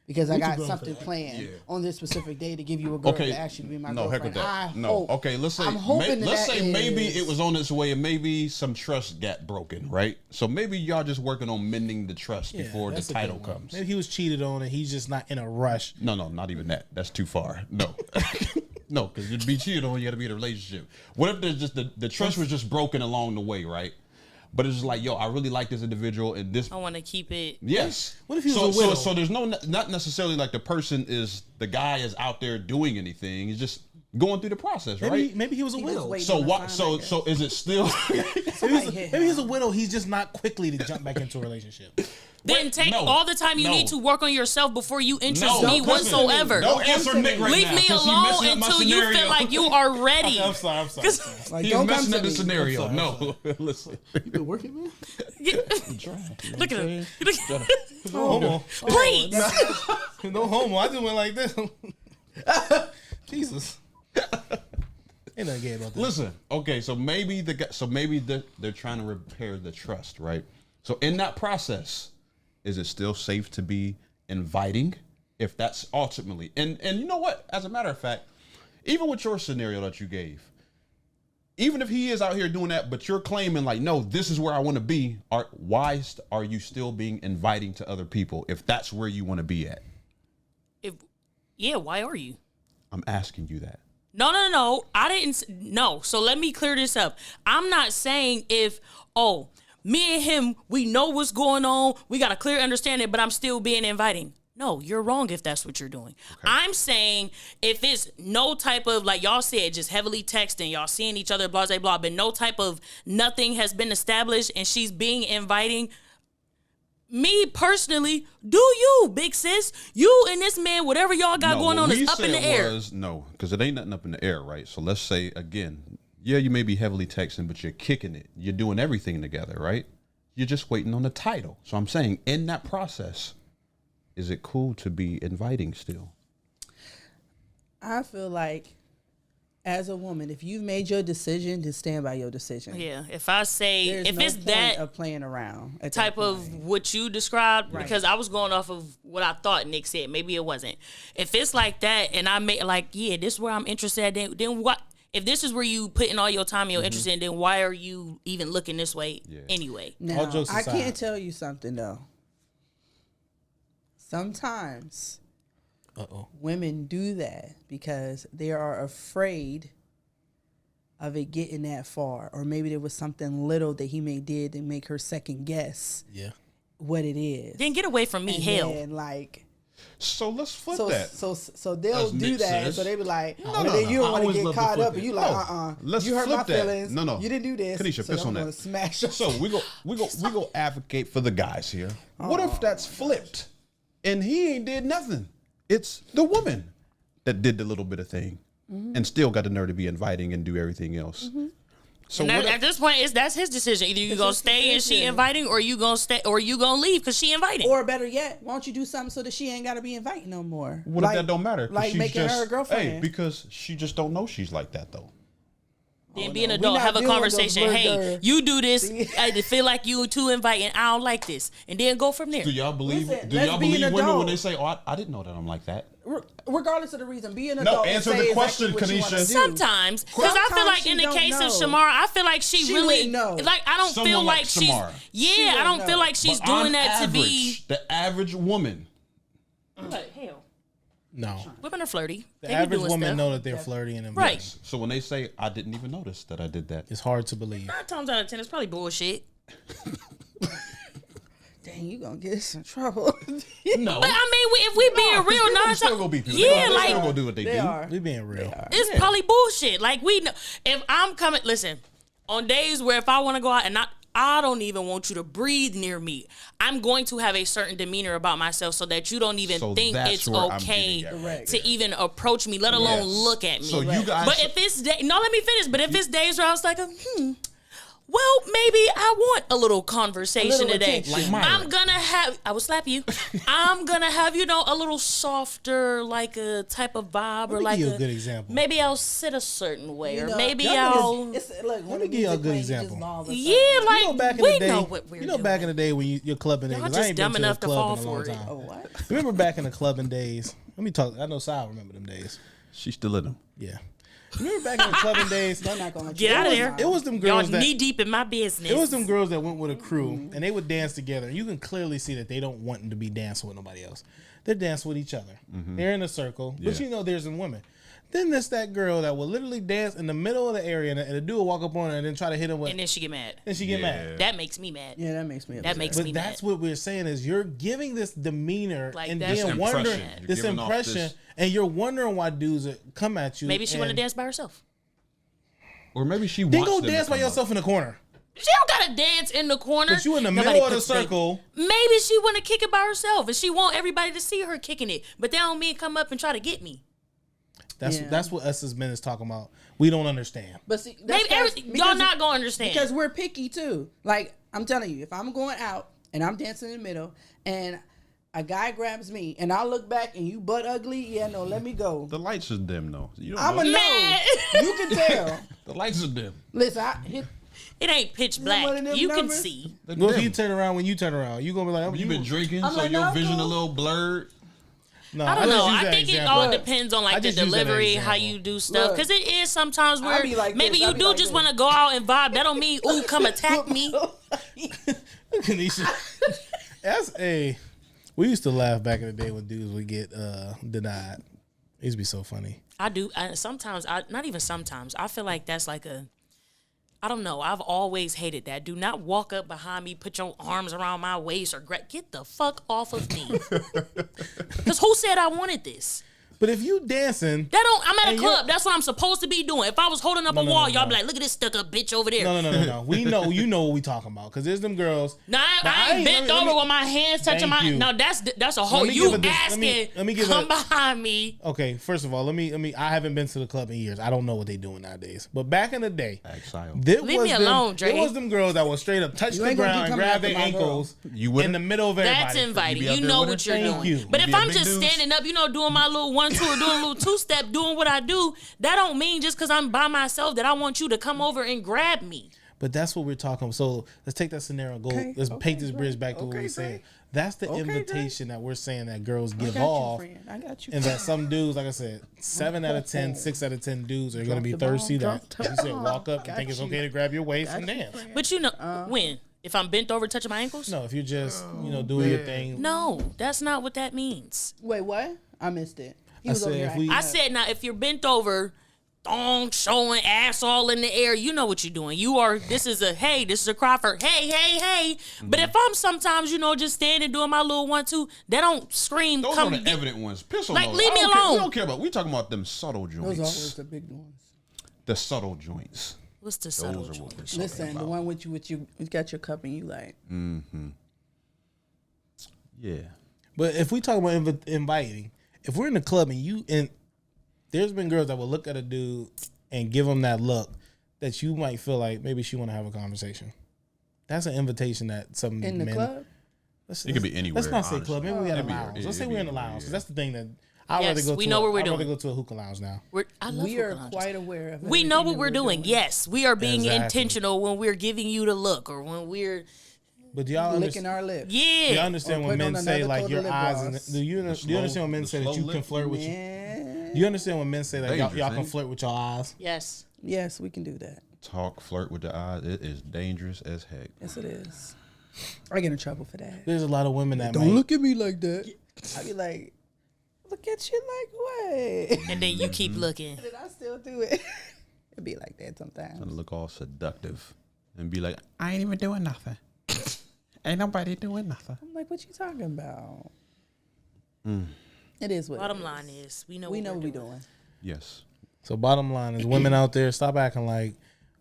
Because I got something planned on this specific day to give you a girl to actually be my girlfriend. Okay, let's say maybe it was on its way and maybe some trust got broken, right? So maybe y'all just working on mending the trust before the title comes. Maybe he was cheated on and he's just not in a rush. No, not even that. That's too far. No. No, because you'd be cheated on, you got to be in a relationship. What if there's just the trust was just broken along the way, right? But it's just like, I really like this individual and this. I want to keep it. Yes. What if he was a widow? So there's not necessarily like the guy is out there doing anything. He's just going through the process, right? Maybe he was a widow. So what? So is it still? maybe he's a widow. He's just not quickly to jump back into a relationship. Then take all the time you need to work on yourself before you interest me whatsoever. Don't answer Nick right Leave now. me alone until you feel like you are ready. Okay, I'm sorry. Like, he's messing up the scenario. No, listen. You been working, man? I'm trying. Look at him. No homo. Please. No homo. I just went like this. Jesus. Ain't nothing gay about that. Listen. Okay, so maybe they're trying to repair the trust, right? So in that process, is it still safe to be inviting if that's ultimately and you know what, as a matter of fact, even with your scenario that you gave, even if he is out here doing that but you're claiming like, no, this is where I want to be, why are you still being inviting to other people if that's where you want to be at? Why are you? I'm asking you that. No, I didn't. No, so let me clear this up. I'm not saying me and him, we know what's going on, we got a clear understanding, but I'm still being inviting. No, you're wrong if that's what you're doing. Okay. I'm saying if it's no type of, like y'all said, just heavily texting, y'all seeing each other, blah, blah, blah, but no type of nothing has been established and she's being inviting, me personally, do you, big sis. You and this man, whatever y'all got going on is up in the air. No, because it ain't nothing up in the air, right? So let's say, again, you may be heavily texting, but you're kicking it. You're doing everything together, right? You're just waiting on the title. So I'm saying in that process, is it cool to be inviting still? I feel like as a woman, if you've made your decision, to stand by your decision. Yeah. If I say, there's if no it's point that of playing around type of what you described, right. Because I was going off of what I thought Nick said. Maybe it wasn't. If it's like that and I make this is where I'm interested in, then what? If this is where you putting all your time and your interest in, then why are you even looking this way anyway? Now, I can't tell you something though. Sometimes women do that because they are afraid of it getting that far, or maybe there was something little that he did to make her second guess what it is. Then get away from me, and hell. Then, like, So let's flip So that. so they'll As do Nick that. says. So they be like, No, and no, then no. you don't I want to always get love to caught flip up, and it. you like, No. Let's you hurt my flip that. feelings. No. You didn't do this. Kanisha, so piss I'm on gonna that. smash you. So we go advocate for the guys here. What if that's flipped, and he ain't did nothing? It's the woman that did the little bit of thing, and still got the nerve to be inviting and do everything else. So And what at if, this point, that's his decision. Either you It's gonna his stay and she decision. inviting, or you gonna stay, or you gonna leave because she inviting. Or better yet, why don't you do something so that she ain't got to be inviting no more? what if that don't matter? 'Cause Like she's making just, her a girlfriend. Hey, because she just don't know she's like that though. Then be an no. We adult, not have a dealing with those conversation. Hey, blurred- you do this. I feel like you too inviting. I don't like this, and then go from there. Do y'all believe? Listen, do let's y'all be an believe women when adult. they say, "Oh, I didn't know that I'm like that"? Regardless of the reason, be an No, adult. and answer say the question, exactly what you wanna Kanisha. do. Sometimes, because I feel Sometimes like she in the don't case of know. Shamara, I feel like she really wouldn't know. like. I don't Someone feel like like she's. Shamara. Yeah, She I don't wouldn't feel know. like she's But doing on that average, to be. the average woman. But hell, No. women are flirty. The They be average doing women stuff. know that they're flirty and Right. inviting. So when they say, "I didn't even notice that I did that," It's hard to believe. 9 times out of 10, it's probably bullshit. Dang, you gonna get us in trouble. no, But I mean, if we being real, There's 9 still times, gonna be people. yeah, They're like still gonna do what they They do. are. We being real. it's probably bullshit. Like we know, if I'm coming, listen, on days where if I want to go out and I don't even want you to breathe near me. I'm going to have a certain demeanor about myself so that you don't even So think that's it's where I'm okay getting at right to even approach me, let alone Yes. look at me. So you guys, But if it's no, let me finish. But if it's days where I was like, well, maybe I want a little conversation A little today. attention. Like Myra. I'm gonna have. I will slap you. I'm gonna have a little softer, like a type of vibe, or me like give you a good example. Maybe I'll sit a certain way, You or know, maybe y'all I'll. niggas- it's, look, when me the give you a music good plays, you just example. all of a sudden- Yeah, like You know, back in we the day, know what we're doing. back in the day when you're clubbing Y'all niggas. I just ain't been dumb to a enough to club in a fall long for it. time. Oh, what? Remember back in the clubbing days? Let me talk. I know Sal remember them days. she's still in them. Yeah. Remember back in the clubbing days? They're not gonna let Get you out of do there. It was them Y'all girls that knee deep in my business. it was them girls that went with a crew and they would dance together. You can clearly see that they don't want to be dancing with nobody else. They're dancing with each other. They're in a circle, but Yeah. you know there's some women. Then there's that girl that will literally dance in the middle of the area and a dude will walk up on her and then try to hit him with, and then she get mad. and she get mad. That makes me mad. Yeah, that makes me upset. That makes But me that's mad. what we're saying is you're giving this demeanor Like and that. then This wondering impression. You're this giving off impression, this- and you're wondering why dudes come at you. Maybe she want to and- dance by herself. Or maybe she Then wants go them to dance by come up. yourself in the corner. She don't gotta dance in the corner. But you in the Nobody middle of the puts that- circle. Maybe she want to kick it by herself, and she want everybody to see her kicking it. But that don't mean come up and try to get me. That's Yeah. what us as men is talking about. We don't understand. But see, Maybe y'all not gonna understand. because we're picky too. Like I'm telling you, if I'm going out and I'm dancing in the middle and a guy grabs me and I look back and you butt ugly, yeah, no, let me go. The lights is dim though. You don't I'm know. a no. Man. You can tell. The lights are dim. Listen, It ain't pitch one black. of them You can numbers? see. They're Well, if dim. you turn around when you turn around, you gonna be like, You've been drinking, I'm so like, your no, vision a cool. little blurred. No, I don't just know. use I that think it example. all Look, depends on I like the just use that as delivery, an how example. you do stuff. Look. Because it is sometimes I where be like maybe this, I you be do like just this. want to go out and vibe. That don't mean ooh, come attack me. Kanisha. We used to laugh back in the day when dudes would get denied. It used to be so funny. I do. Sometimes, not even sometimes. I feel like that's like I don't know. I've always hated that. Do not walk up behind me, put your arms around my waist, or get the fuck off of me. Because who said I wanted this? But if you dancing, I'm at a And club. you're- That's what I'm supposed to be doing. If I was holding up a no, wall, no, y'all no. be like, look at this stuck up bitch over there. no. We know you know what we talking about because there's them girls. No, Now, I ain't bent let me- over with my hands touching Thank my. you. No, that's a whole. Let me You give it this- let asking? me- let me give come it- behind me. Okay, first of all, let me. I haven't been to the club in years. I don't know what they doing nowadays. But back in the day, Exile. there Leave was me them, alone, Dre. There was them girls that would straight up touch You the ain't gonna ground be and coming grab after their my ankles You in wouldn't? the middle of everybody. That's inviting. You be out You there know with what her? you're Thank doing. you. But You if be a I'm big just dude? standing up, doing my little 1-2 or doing a little 2-step, doing what I do, that don't mean just because I'm by myself that I want you to come over and grab me. But that's what we're talking about. So let's take that scenario and go. Okay, Let's paint okay, this bridge back to what okay, we're saying. Dre. That's the Okay, Dre. invitation that we're saying that girls I give got off. you, friend. I got you. And that some dudes, like I said, 7 out of 10, 6 out of 10 dudes are going to be the ball, thirsty that drop the you said ball. walk up and Got think it's you. okay to grab your waist and Got you, dance. friend. But you know, when? If I'm bent over touching my ankles? No, if you're just, doing your thing. No, that's not what that means. Wait, what? I missed it. He I was over said here if we- acting I up. said now, if you're bent over, thong showing, ass all in the air. You know what you're doing. This is a cry for hey. But if I'm sometimes, just standing doing my little 1-2, that don't scream. Those are the evident ones. Pistol Like, notes. leave me We alone. don't care about. We talking about them subtle joints. Those are always the big ones. The subtle joints. What's the subtle Those are what we're joints? talking Listen, about. the one with you got your cup and you like. Yeah. But if we talk about inviting, if we're in the club and there's been girls that will look at a dude and give him that look that you might feel like maybe she want to have a conversation. That's an invitation that some In the men. club? It could be anywhere. Let's not say honestly. club. Maybe we at a It'd be- lounge. it- Let's say it'd we're be in the anywhere, lounge. yeah. That's the thing that I'd Yes, rather go we to. know where we're I'd rather doing. go to a hookah lounge now. I love We are hookah lounges. quite aware of We know everything what that we're doing. Yes, we are being Exactly. intentional when we're giving you the look or when we're But do y'all Licking understand? our lips. Do you yeah. understand Or when putting men on say another like coat your of lip eyes? gloss. Do you understand when men the say that slow you can lip, flirt with? Man. Do you understand when men say that y'all Dangerous, can ain't it? flirt with your eyes? Yes. Yes, we can do that. Talk, flirt with the eyes. It is dangerous as heck. Yes, it is. I get in trouble for that. There's a lot of women that Don't might- look at me like that. I be like, look at you like what? And then you keep looking. And I still do it. It be like that sometimes. Trying to look all seductive and be like, I ain't even doing nothing. Ain't nobody doing nothing. I'm like, what you talking about? It is what Bottom it is. line is, we know We what know we're what we doing. doing. Yes. So bottom line is, women out there, stop acting like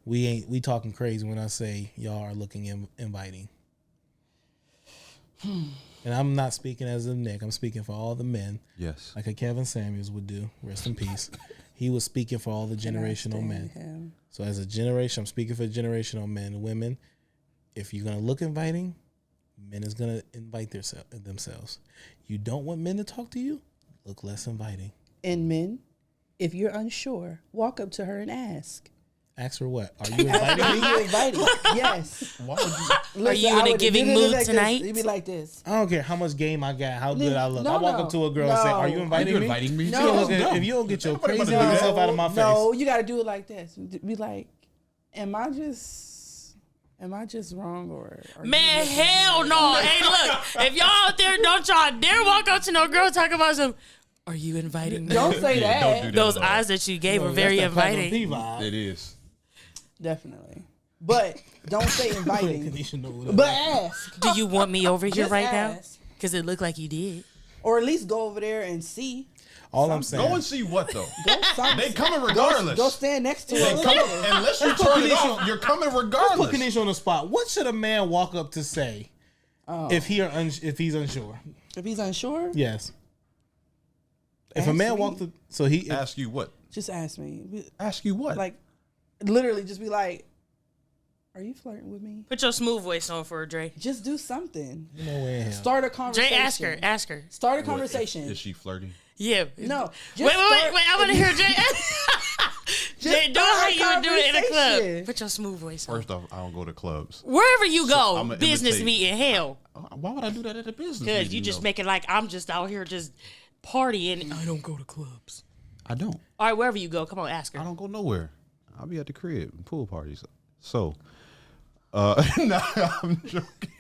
we talking crazy when I say y'all are looking inviting. And I'm not speaking as of Nick. I'm speaking for all the men, Yes. like a Kevin Samuels would do. Rest in peace. He was speaking for all the generational men. Him. So as a generation, I'm speaking for generational men, women. If you're gonna look inviting, men is gonna invite themselves. You don't want men to talk to you, look less inviting. And men, if you're unsure, walk up to her and ask. Ask her what? Are you inviting Are me? you invited? Yes. Why would you? Are you in a giving mood tonight? You'd be like this. I don't care how much game I got, how good I look. No, I walk no. up to a girl and say, "Are you No. inviting me?" me? No. You don't look at- if you don't get your Nobody crazy wanna do ass that. stuff out of my face, No, you got to do it like this. Be like, am I just wrong or? are you Man, looking- hell no. Hey, look, if y'all out there, don't y'all dare walk up to no girl talking about some. Are you inviting me? Don't say Yeah, that. don't do that. Those at all. eyes that you gave No, are that's very that Platinum inviting. P vibe. It is. Definitely. But don't say inviting. You should know what But ask. Do you want me over here Just right now? ask. Because it looked like you did. Or at least go over there and see. All I'm saying. Go and see what though. Go, They coming regardless. Go stand next to They her. coming, unless you turn it Kanisha- off, you're coming Let's put regardless. Kanisha on the spot. What should a man walk up to say if he's unsure? If he's unsure, Yes. If a Ask man me. walked up, so he Ask you what? just ask me. Ask you what? Like, literally, just be like, "Are you flirting with me?" Put your smooth voice on for her, Dre. Just do something. you know where hell. Start a Dre, conversation. ask her. Start a What, conversation. Is she flirty? Yeah. No. Wait, I want to hear Jay. Jay, do start how a you would do it in a club. conversation. Put your smooth voice on. First off, I don't go to clubs. Wherever you go, I'ma business imitate. meeting, hell. Why would I do that at a business? Because meeting, you just though? make it like I'm just out here just partying. I don't go to clubs. I don't. All right, wherever you go, come on, ask I her. don't go nowhere. I'll be at the crib, pool parties. So, nah, I'm joking.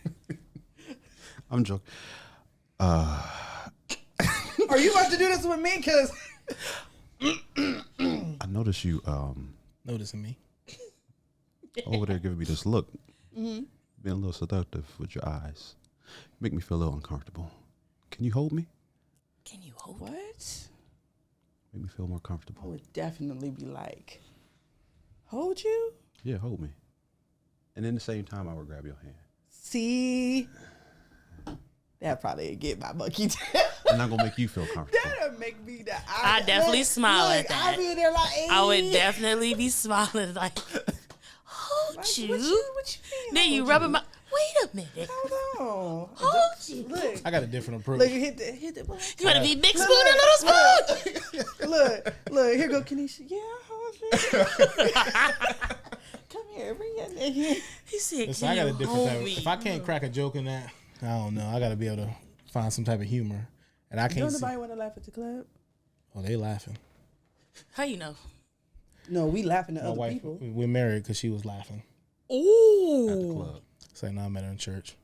I'm joking. Are you about to do this with me? Because I noticed you Noticing me. over there giving me this look, being a little seductive with your eyes. Make me feel a little uncomfortable. Can you hold me? Can you hold? what? Make me feel more I comfortable. would definitely be like, hold you? Yeah, hold me. And in the same time, I would grab your hand. See? That probably get my monkey tail. I'm not gonna make you feel comfortable. That'll make me that. I definitely smile at that. I be there like, hey. I would definitely be smiling like, hold Like, you. What you mean? Then you hold rubbing my. Wait a minute. Hold on. Hold you. Look. I got a different approach. Look, hit the. You want to be big spoon or little spoon? Look, here go Kenesha. Yeah, hold you. Come here, bring your neck here. He said, Listen, can I got a you different hold type. me? If I can't crack a joke in that, I don't know. I got to be able to find some type of humor, and I can't Don't see. nobody want to laugh at the club? Oh, they laughing. How you know? No, we laughing at My other wife, people. we're married because she was laughing. Ooh. Club. Say, no, I met her in church.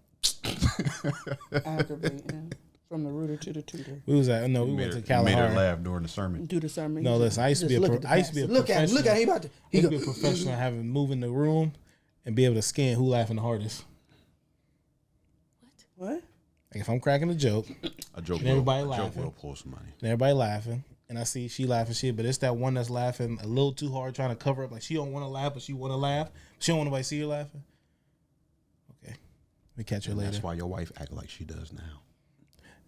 Aggravating. From the rooter to the tutor. We was at we went to Made her Kalahari. laugh during the sermon. Do the sermon. No, listen, I used to be a professional. Look at him. Look at him. He about to. He could be a professional at having move in the room and be able to scan who laughing the hardest. What? Like if I'm cracking a joke, A joke and everybody will, laughing. A joke will pull somebody. and everybody laughing, and I see she laughing shit, but it's that one that's laughing a little too hard, trying to cover up. Like she don't want to laugh, but she want to laugh. She don't want nobody to see her laughing. Okay, we catch her And later. that's why your wife act like she does now.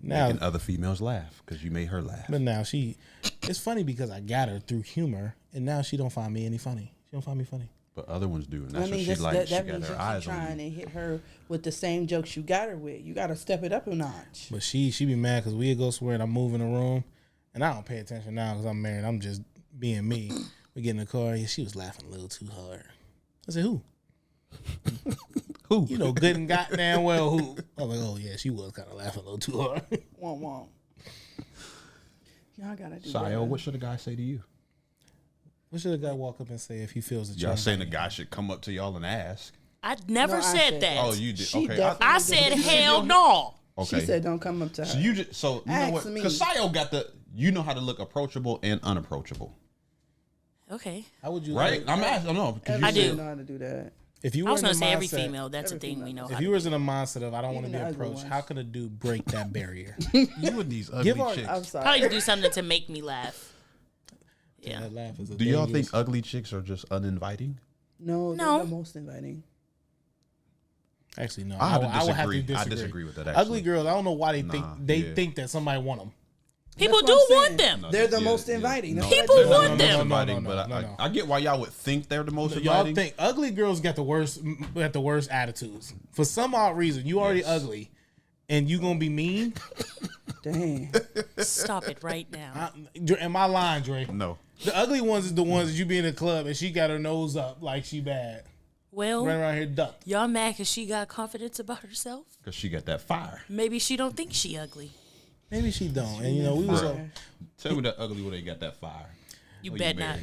Now, Making other females laugh because you made her laugh. but now it's funny because I got her through humor, and now she don't find me any funny. She don't find me funny. But other ones do, and that's I mean, what she that's, likes. that She got means her you eyes keep on trying you. to hit her with the same jokes you got her with. You got to step it up a notch. But she be mad because we go somewhere and I'm moving the room, and I don't pay attention now because I'm married. I'm just being me. We get in the car, and she was laughing a little too hard. I said, who? Who? You know, good and goddamn well who. I was like, oh yeah, she was kind of laughing a little too hard. Womp womp. Y'all got to do Sayo, better. what should a guy say to you? What should a guy walk up and say if he feels that Y'all you're saying the inviting guy should come up to y'all and ask? I never No, I said said that. Oh, you did. She Okay. definitely I did. said hell no. Okay. She said don't come up to her. So you just you know Ask what? me. Because Sayo got you know how to look approachable and unapproachable, Okay. How would you right? like- I'm asking. No, because you I said, do. know how to do that. If you I were was in going the to say every mindset- female. That's a every thing we female. know. If how you to was do. in a mindset of I don't want to Even be the ugly approached, ones. how can a dude break that barrier? you and these ugly Give our- chicks. I'm sorry. Probably do something to make me laugh. Yeah. That laugh is a Do y'all think dangerous- ugly chicks are just uninviting? No, No. they're the most inviting. Actually, no. I would have to disagree. I disagree. disagree with that, actually. Ugly girls, I don't know why they Nah, think that somebody want them. People That's do what I'm want saying. them. No, They're the yeah, most yeah. inviting. That's No, what I People do. want they're the most them. inviting, No, but no. I get why y'all would think they're the most Y'all inviting. think ugly girls got the worst attitudes for some odd reason. You already Yes. ugly, and you gonna be mean. Dang. Stop it right now. Am I lying, Dre? No. The ugly ones is the ones that you be in the club and she got her nose up like she bad, Well, running around here ducked. y'all mad because she got confidence about herself? Because she got that fire. Maybe she don't think she ugly. Maybe she don't. And you know we was Bro. all, Tell me that ugly when they got that fire. You Oh, bet not.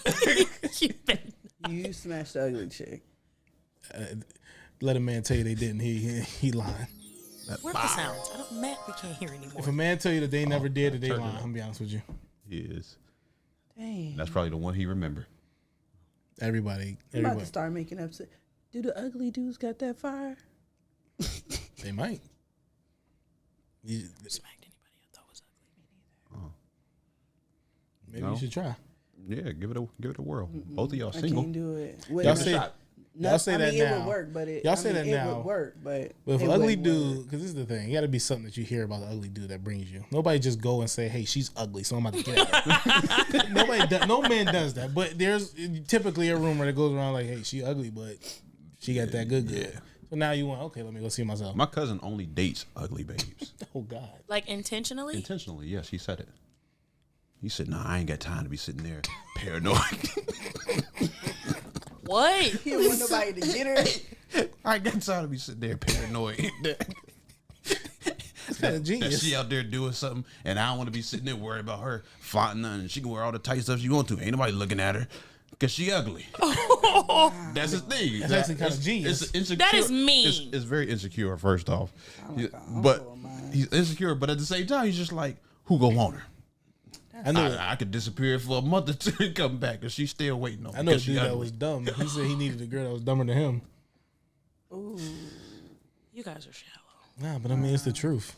married. You bet. You smashed the ugly chick. let a man tell you they didn't. He lying. Where's the sounds? Matt, we can't hear anymore. If a man tell you that they never did it, they turn it lying. up. I'm gonna be honest with you. He is. Dang. That's probably the one he remembered. Everybody. I'm about to start making up. Do the ugly dudes got that fire? They might. You, Smacked anybody I thought was ugly. maybe No. you should try. Yeah, give it a whirl. Both of y'all I single. can't do it. Y'all Give it say a shot. y'all say that It now. would work, but it. Y'all say that it now. would work, but But if it an ugly wouldn't dude, work. because this is the thing, you got to be something that you hear about the ugly dude that brings you. Nobody just go and say, "Hey, she's ugly," so I'm about to get at her. No man does that. But there's typically a rumor that goes around like, "Hey, she ugly, but she got that good." Yeah. So now you want, okay, let me go see myself. My cousin only dates ugly babes. Oh God. Like intentionally? Intentionally, yes, he said it. He said, "Nah, I ain't got time to be sitting there paranoid. What? He don't want nobody to get her. I ain't got time to be sitting there paranoid That's kind that of genius. she out there doing something, and I don't want to be sitting there worried about her flaunting nothing. She can wear all the tight stuff she want to. Ain't nobody looking at her because she ugly." That's his thing. That's actually kinda genius. It's insecure. That is mean. It's very insecure. First off, like an but uncle of mine. he's insecure. But at the same time, he's just like, who gonna want her? I know. I could disappear for a month or two and come back, and she's still waiting on me. I know a because she dude that ugly. was dumb. He said he needed a girl that was dumber than him. Ooh. You guys are shallow. Nah, but I mean, it's the truth.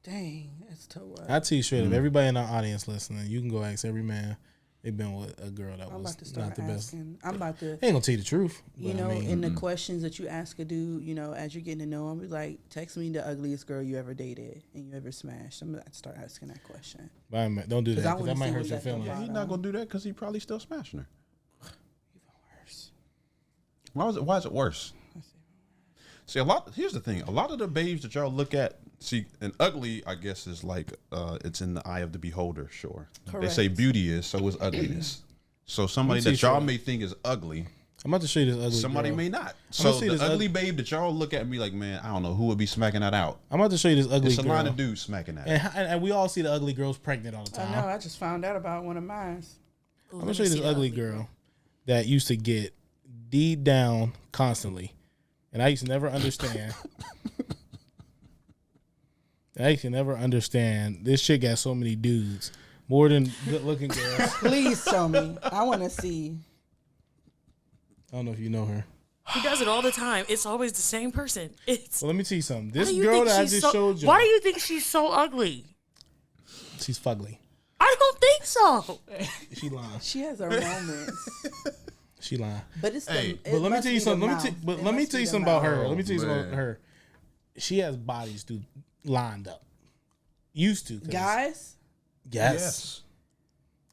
Dang, that's toe up. I tell you straight up, everybody in our audience listening, you can go ask every man they've been with a girl that I'm was about to start not the best. asking. I'm about to. I ain't gonna tell you the truth. You But know, I mean, in the questions that you ask a dude, you know, as you're getting to know him, be like, text me the ugliest girl you ever dated and you ever smashed. I'm about to start asking that question. but don't do that 'Cause I because that wanna might see hurt what your that feelings. comes He's not gonna do that because he probably still smashing her. Even worse. Why is it worse? See, here's the thing. A lot of the babes that y'all look at, see, and ugly, I guess, is like it's in the eye of the beholder. Sure, they say Correct. beauty is, so is ugliness. So somebody Let me that see y'all some. may think is ugly, I'm about to show you this ugly. somebody girl. may not. gonna So see the this ugly babe that y'all look at and be like, man, I don't know who would be smacking that out. I'm about to show you this ugly It's a girl. line of dudes smacking that. out. and we all see the ugly girls pregnant all the I time. know. I just found out about one of mine. Ooh, I'm let gonna me show you see this the ugly girl that used to get D'd down constantly, and I used to never understand. I can never understand. This shit got so many dudes. More than good-looking girls. Please show me. I want to see. I don't know if you know her. He does it all the time. It's always the same person. It's Well, let me tell you something. why This do you girl think that I she's just so- showed you, Why do you think she's so ugly? she's fugly. I don't think so. She lying. She has her moments. She lying. But it's Hey, the, But let me tell you something. Let me tell you something about her. mouth. Let me tell you something Man. about her. She has bodies, dude, lined up. Used to. 'cause- Guys, Yes.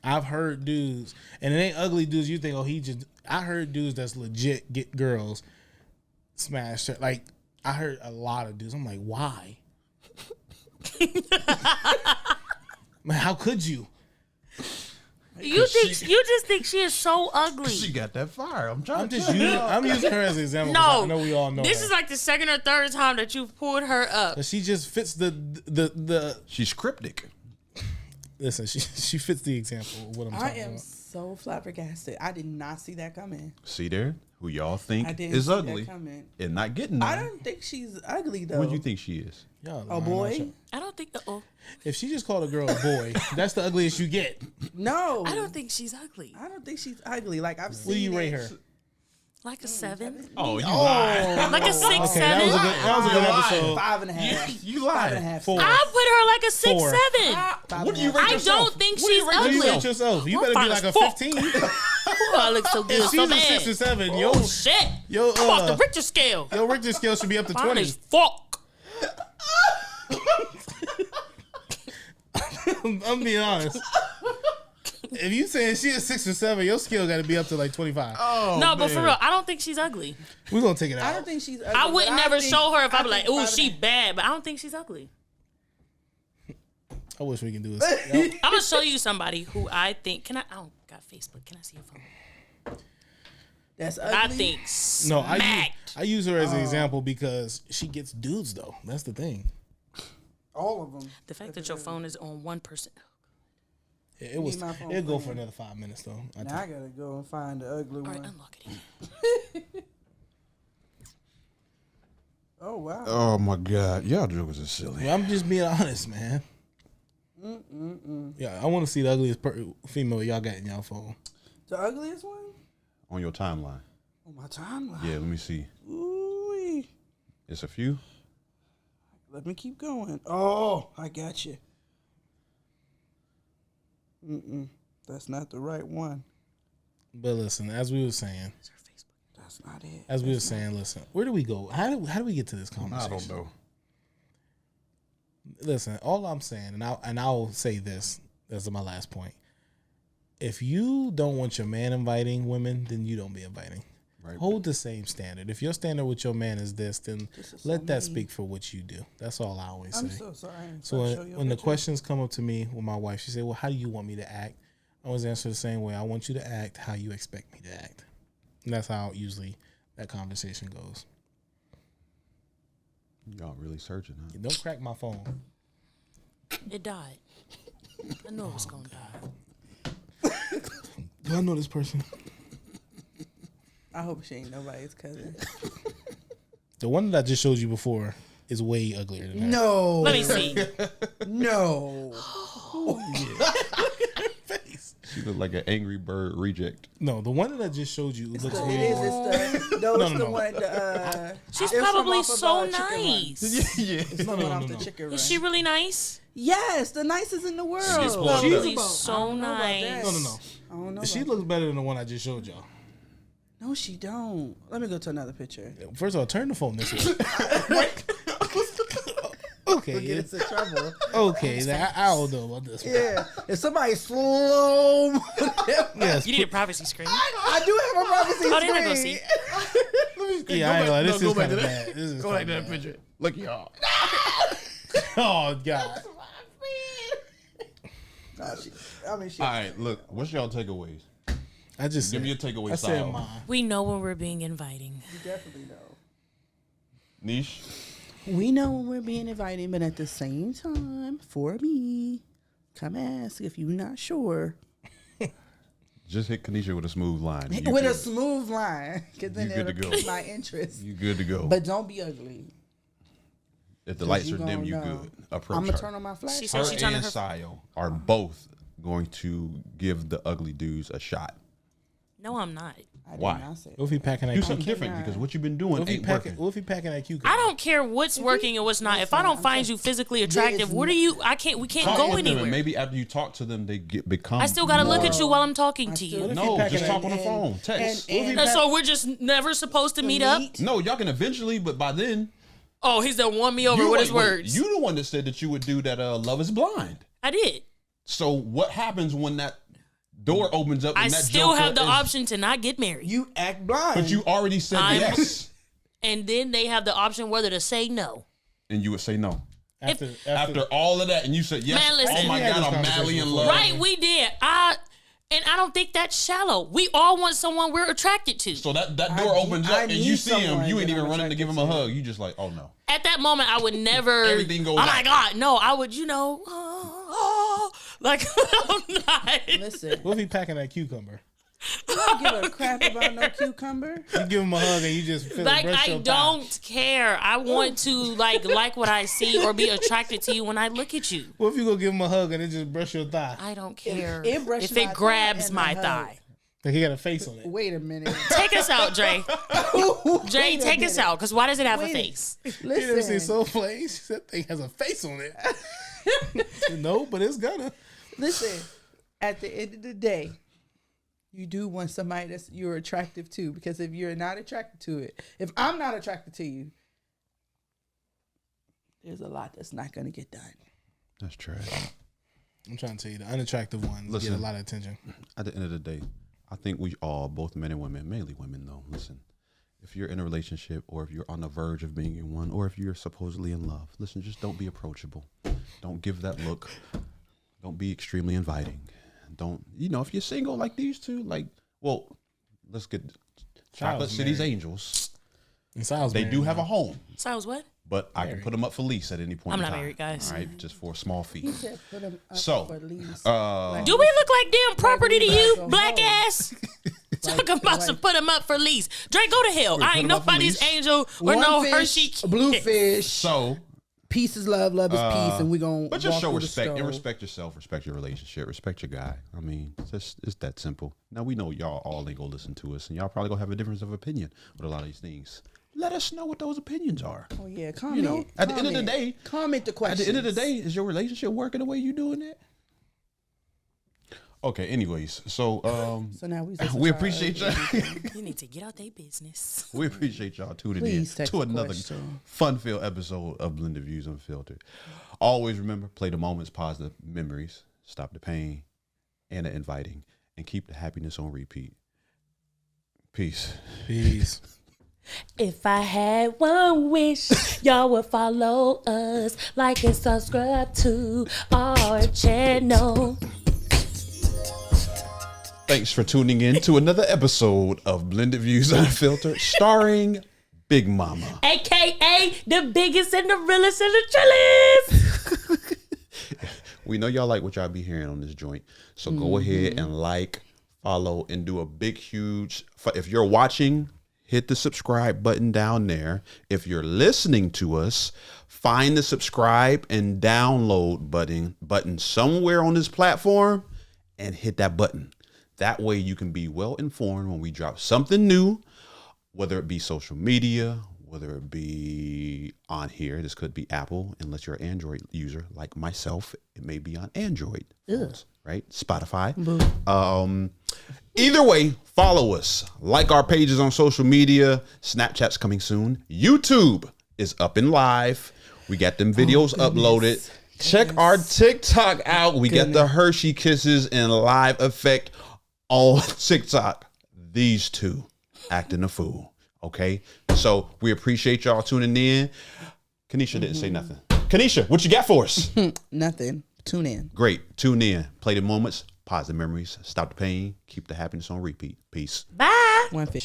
I've heard dudes, and it ain't ugly dudes. You think, oh, he just. I heard dudes that's legit get girls smashed. Like, I heard a lot of dudes. I'm like, why? Man, how could you? You just think she is so ugly. She got that fire. I'm trying I'm to just tell you. using. I'm using her as an example. 'Cause No, I know we all know. this her. is like the second or third time that you've pulled her up. But she just fits the. She's cryptic. Listen, she fits the example of what I'm I talking am about. so flabbergasted. I did not see that coming. See there? Who y'all think I didn't is see ugly that coming. and not getting I none. don't think she's ugly though. What do you think she is? Y'all A lying boy? out your- I don't think. If she just called a girl a boy, that's the ugliest you get. No, I don't think she's ugly. I don't think she's ugly. Like I've seen. What do you it. rate her? Like a 7, Oh, you lied. like a 6, Okay, 7. that was a good episode. 5.5. You 5.5. 4. I put her like a 6, 4. 7. What do you rate I yourself? don't think What do you she's rate What do you ugly. rate yourself? You I'm better be fine like a as fuck. 15. Oh, I look so good, If so she's a bad. 6 or 7, Oh shit! yo, I'm off the Richter scale. your Richter scale should be up to Fine 20. as fuck. I'm being honest. If you saying she is 6 or 7, your scale got to be up to like 25. Oh, No, but for man. real, I don't think she's ugly. We're gonna take it out. I don't think she's ugly. I would but never think- show her if I'd be I like, think "Oh, she 5.5. bad," but I don't think she's ugly. I wish we can do this. I'm gonna show you somebody who I think. Can I? I don't got Facebook. Can I see your phone? That's ugly. I think No, smacked. I use her as an example because she gets dudes though. That's the thing. all of them. The fact that your phone is on 1%. It was. my phone It'll go playing. for another 5 minutes though. Now I gotta go and find the ugly All right, one. unlock it again. Oh wow. Oh my God, y'all jokers are silly. Well, I'm just being honest, man. Yeah, I want to see the ugliest female y'all got in y'all phone. The ugliest one On your timeline. on my timeline. Yeah, let me see. Ooh. It's a few. Let me keep going. Oh, I got you. That's not the right one. But listen, as we were saying, That's not it. as we were saying, listen, where do we go? How do we get to this I conversation? don't know. Listen, all I'm saying, and I'll say this. That's my last point. If you don't want your man inviting women, then you don't be inviting. Right. Hold the same standard. If your standard with your man is this, then let that speak for what you do. That's all I always say. I'm so sorry. So when the questions come up to me with my wife, she said, "Well, how do you want me to act?" I always answer the same way. I want you to act how you expect me to act. And that's how usually that conversation goes. Y'all really searching, huh? Don't crack my phone. It died. I know it was gonna die. Do I know this person? I hope she ain't nobody's cousin. The one that I just showed you before is way uglier than that. No. Let me see. No. She look like an Angry Bird reject. No, the one that I just showed you looks It way. is. It's the. No, it's no, the no. one. She's it's from probably off of, so Chicken Run. nice. Yeah. It's the one off the chicken run. Is she really nice? Yes, the nicest in the world. She's Probably I so don't know about nice. that. No. I don't know. She about looks better than the one I just showed y'all. No, she don't. Let me go to another picture. First of all, turn the phone this way. Okay, Get us in trouble. okay. I don't know about this one. Yeah. If somebody slow, Yes, You need a privacy screen. I do have a privacy Oh, they're not gonna screen. see. yeah, I ain't gonna lie, this is kind of bad. This is Go back kinda to that bad. picture. Look, y'all. Oh God. Nah, I mean, she. All right, look. What's y'all takeaways? I just Give said, me your takeaway I said style. mine. We know when we're being inviting. You definitely know. Niche. We know when we're being invited, but at the same time, for me, come ask if you're not sure. Just hit Kanisha with a smooth line. You With a good. smooth line, because then You good it'll to go. pique my interest. You good to go. But don't be ugly. If the lights you are dim, gonna you know. good. Approach I'm her. gonna turn on my flash. She Her said she turning and her. Sayo are both going to give the ugly dudes a shot. No, I'm not. I did Why? not say What if he packing that? Do cucumber? something different because what you've been doing What if he ain't packing? working. What if he packing that cucumber? I don't care what's working and what's not. If I don't find you physically attractive, what are you? I can't. We can't Talk go with them, and anywhere. maybe after you talk to them, they become. I still gotta look at you more- while I'm talking to still- you. What if No, he packing just that- talk on the phone, text. and- So we're just never supposed to meet up. No, y'all can eventually, but by then, Oh, he's done won me over you with his wait, words. You the one that said that you would do that. Love is blind. I did. So what happens when that door opens up? And I that still joker have the is- option to not get married. You act blind. But you already said I'm- yes, And then they have the option whether to say no. and you would say no after all of that, and you said yes. Man, listen. Oh my We had God, this I'm madly conversation in before. love. Right, we did. I don't think that's shallow. We all want someone we're attracted to. So that door I opens need- up I and you need see him. someone You ain't that even I'm running to give him a attracted to. hug. You just like, oh no. At that moment, I would never. Everything goes Oh my out. God, no! I would, like I'm not. Listen, What if he packing that cucumber? you don't give a crap about no cucumber. You give him a hug and you just feel Like brush I your thigh. don't care. I want to like what I see or be attracted to you when I look at you. What if you go give him a hug and it just brush your thigh? I don't care it brushes if my it thigh grabs and my I hug. thigh. Like he got a face on it. Wait a minute. Take us out, Dre. Dre, Wait a take us minute. out. Because why does it have a Wait. face? You never seen Listen, Soul Flame? She said that thing has a face on it. No, but it's gonna. listen. At the end of the day, you do want somebody that's you're attractive to. Because if you're not attracted to it, if I'm not attracted to you, there's a lot that's not going to get done. That's trash. I'm trying to tell you, the unattractive ones Listen. get a lot of attention. At the end of the day, I think we all, both men and women, mainly women though, listen, if you're in a relationship or if you're on the verge of being in one or if you're supposedly in love, listen, just don't be approachable. Don't give that look. Don't be extremely inviting. Don't, if you're single like these two, let's get Chocolate Child's City's married. Angels. And Sal's They married do have now. a home, So was what? but I can put them up for lease at any point I'm in not time. married, guys. All right, just for a small fee. He said put them up So, for lease. Do we look like damn property to we you, like a black hoe. ass? Talking about to put them up for lease. Dre, go to hell. I ain't put 'em up for nobody's lease. angel or One no fish, Hershey. a blue fish. So, Peace is love, love is peace, and we're gonna. but just walk show through the respect and stove. respect yourself, respect your relationship, respect your guy. I mean, it's that simple. Now we know y'all all ain't gonna listen to us, and y'all probably gonna have a difference of opinion with a lot of these things. Let us know what those opinions are. Oh yeah, comment. At the end of the day, comment the at question. the end of the day, is your relationship working the way you doing it? Okay. Anyways, so so now we appreciate y'all. You need to get out their business. We appreciate y'all tuning Please in text to the another question. fun-filled episode of Blended Views Unfiltered. Always remember, play the moments, positive memories, stop the pain and the inviting, and keep the happiness on repeat. Peace. Peace. If I had one wish, y'all would follow us, like and subscribe to our channel. Thanks for tuning in to another episode of Blended Views Unfiltered, starring Big Mama. AKA the biggest and the realest and the trillest. We know y'all like what y'all be hearing on this joint, so go ahead and like, follow, and do a big, huge. If you're watching, hit the subscribe button down there. If you're listening to us, find the subscribe and download button somewhere on this platform and hit that button. That way you can be well informed when we drop something new, whether it be social media, whether it be on here. This could be Apple, unless you're an Android user like myself. It may be on Android phones, right? Spotify. Either way, follow us. Like our pages on social media. Snapchat's coming soon. YouTube is up and live. We got them videos uploaded. Check our TikTok out. We got the Hershey Kisses in live effect on TikTok. These two acting a fool. Okay? So we appreciate y'all tuning in. Kanisha didn't say nothing. Kanisha, what you got for us? Nothing. Tune in. Great. Tune in. Play the moments, positive memories, stop the pain, keep the happiness on repeat. Peace. Bye. One fish.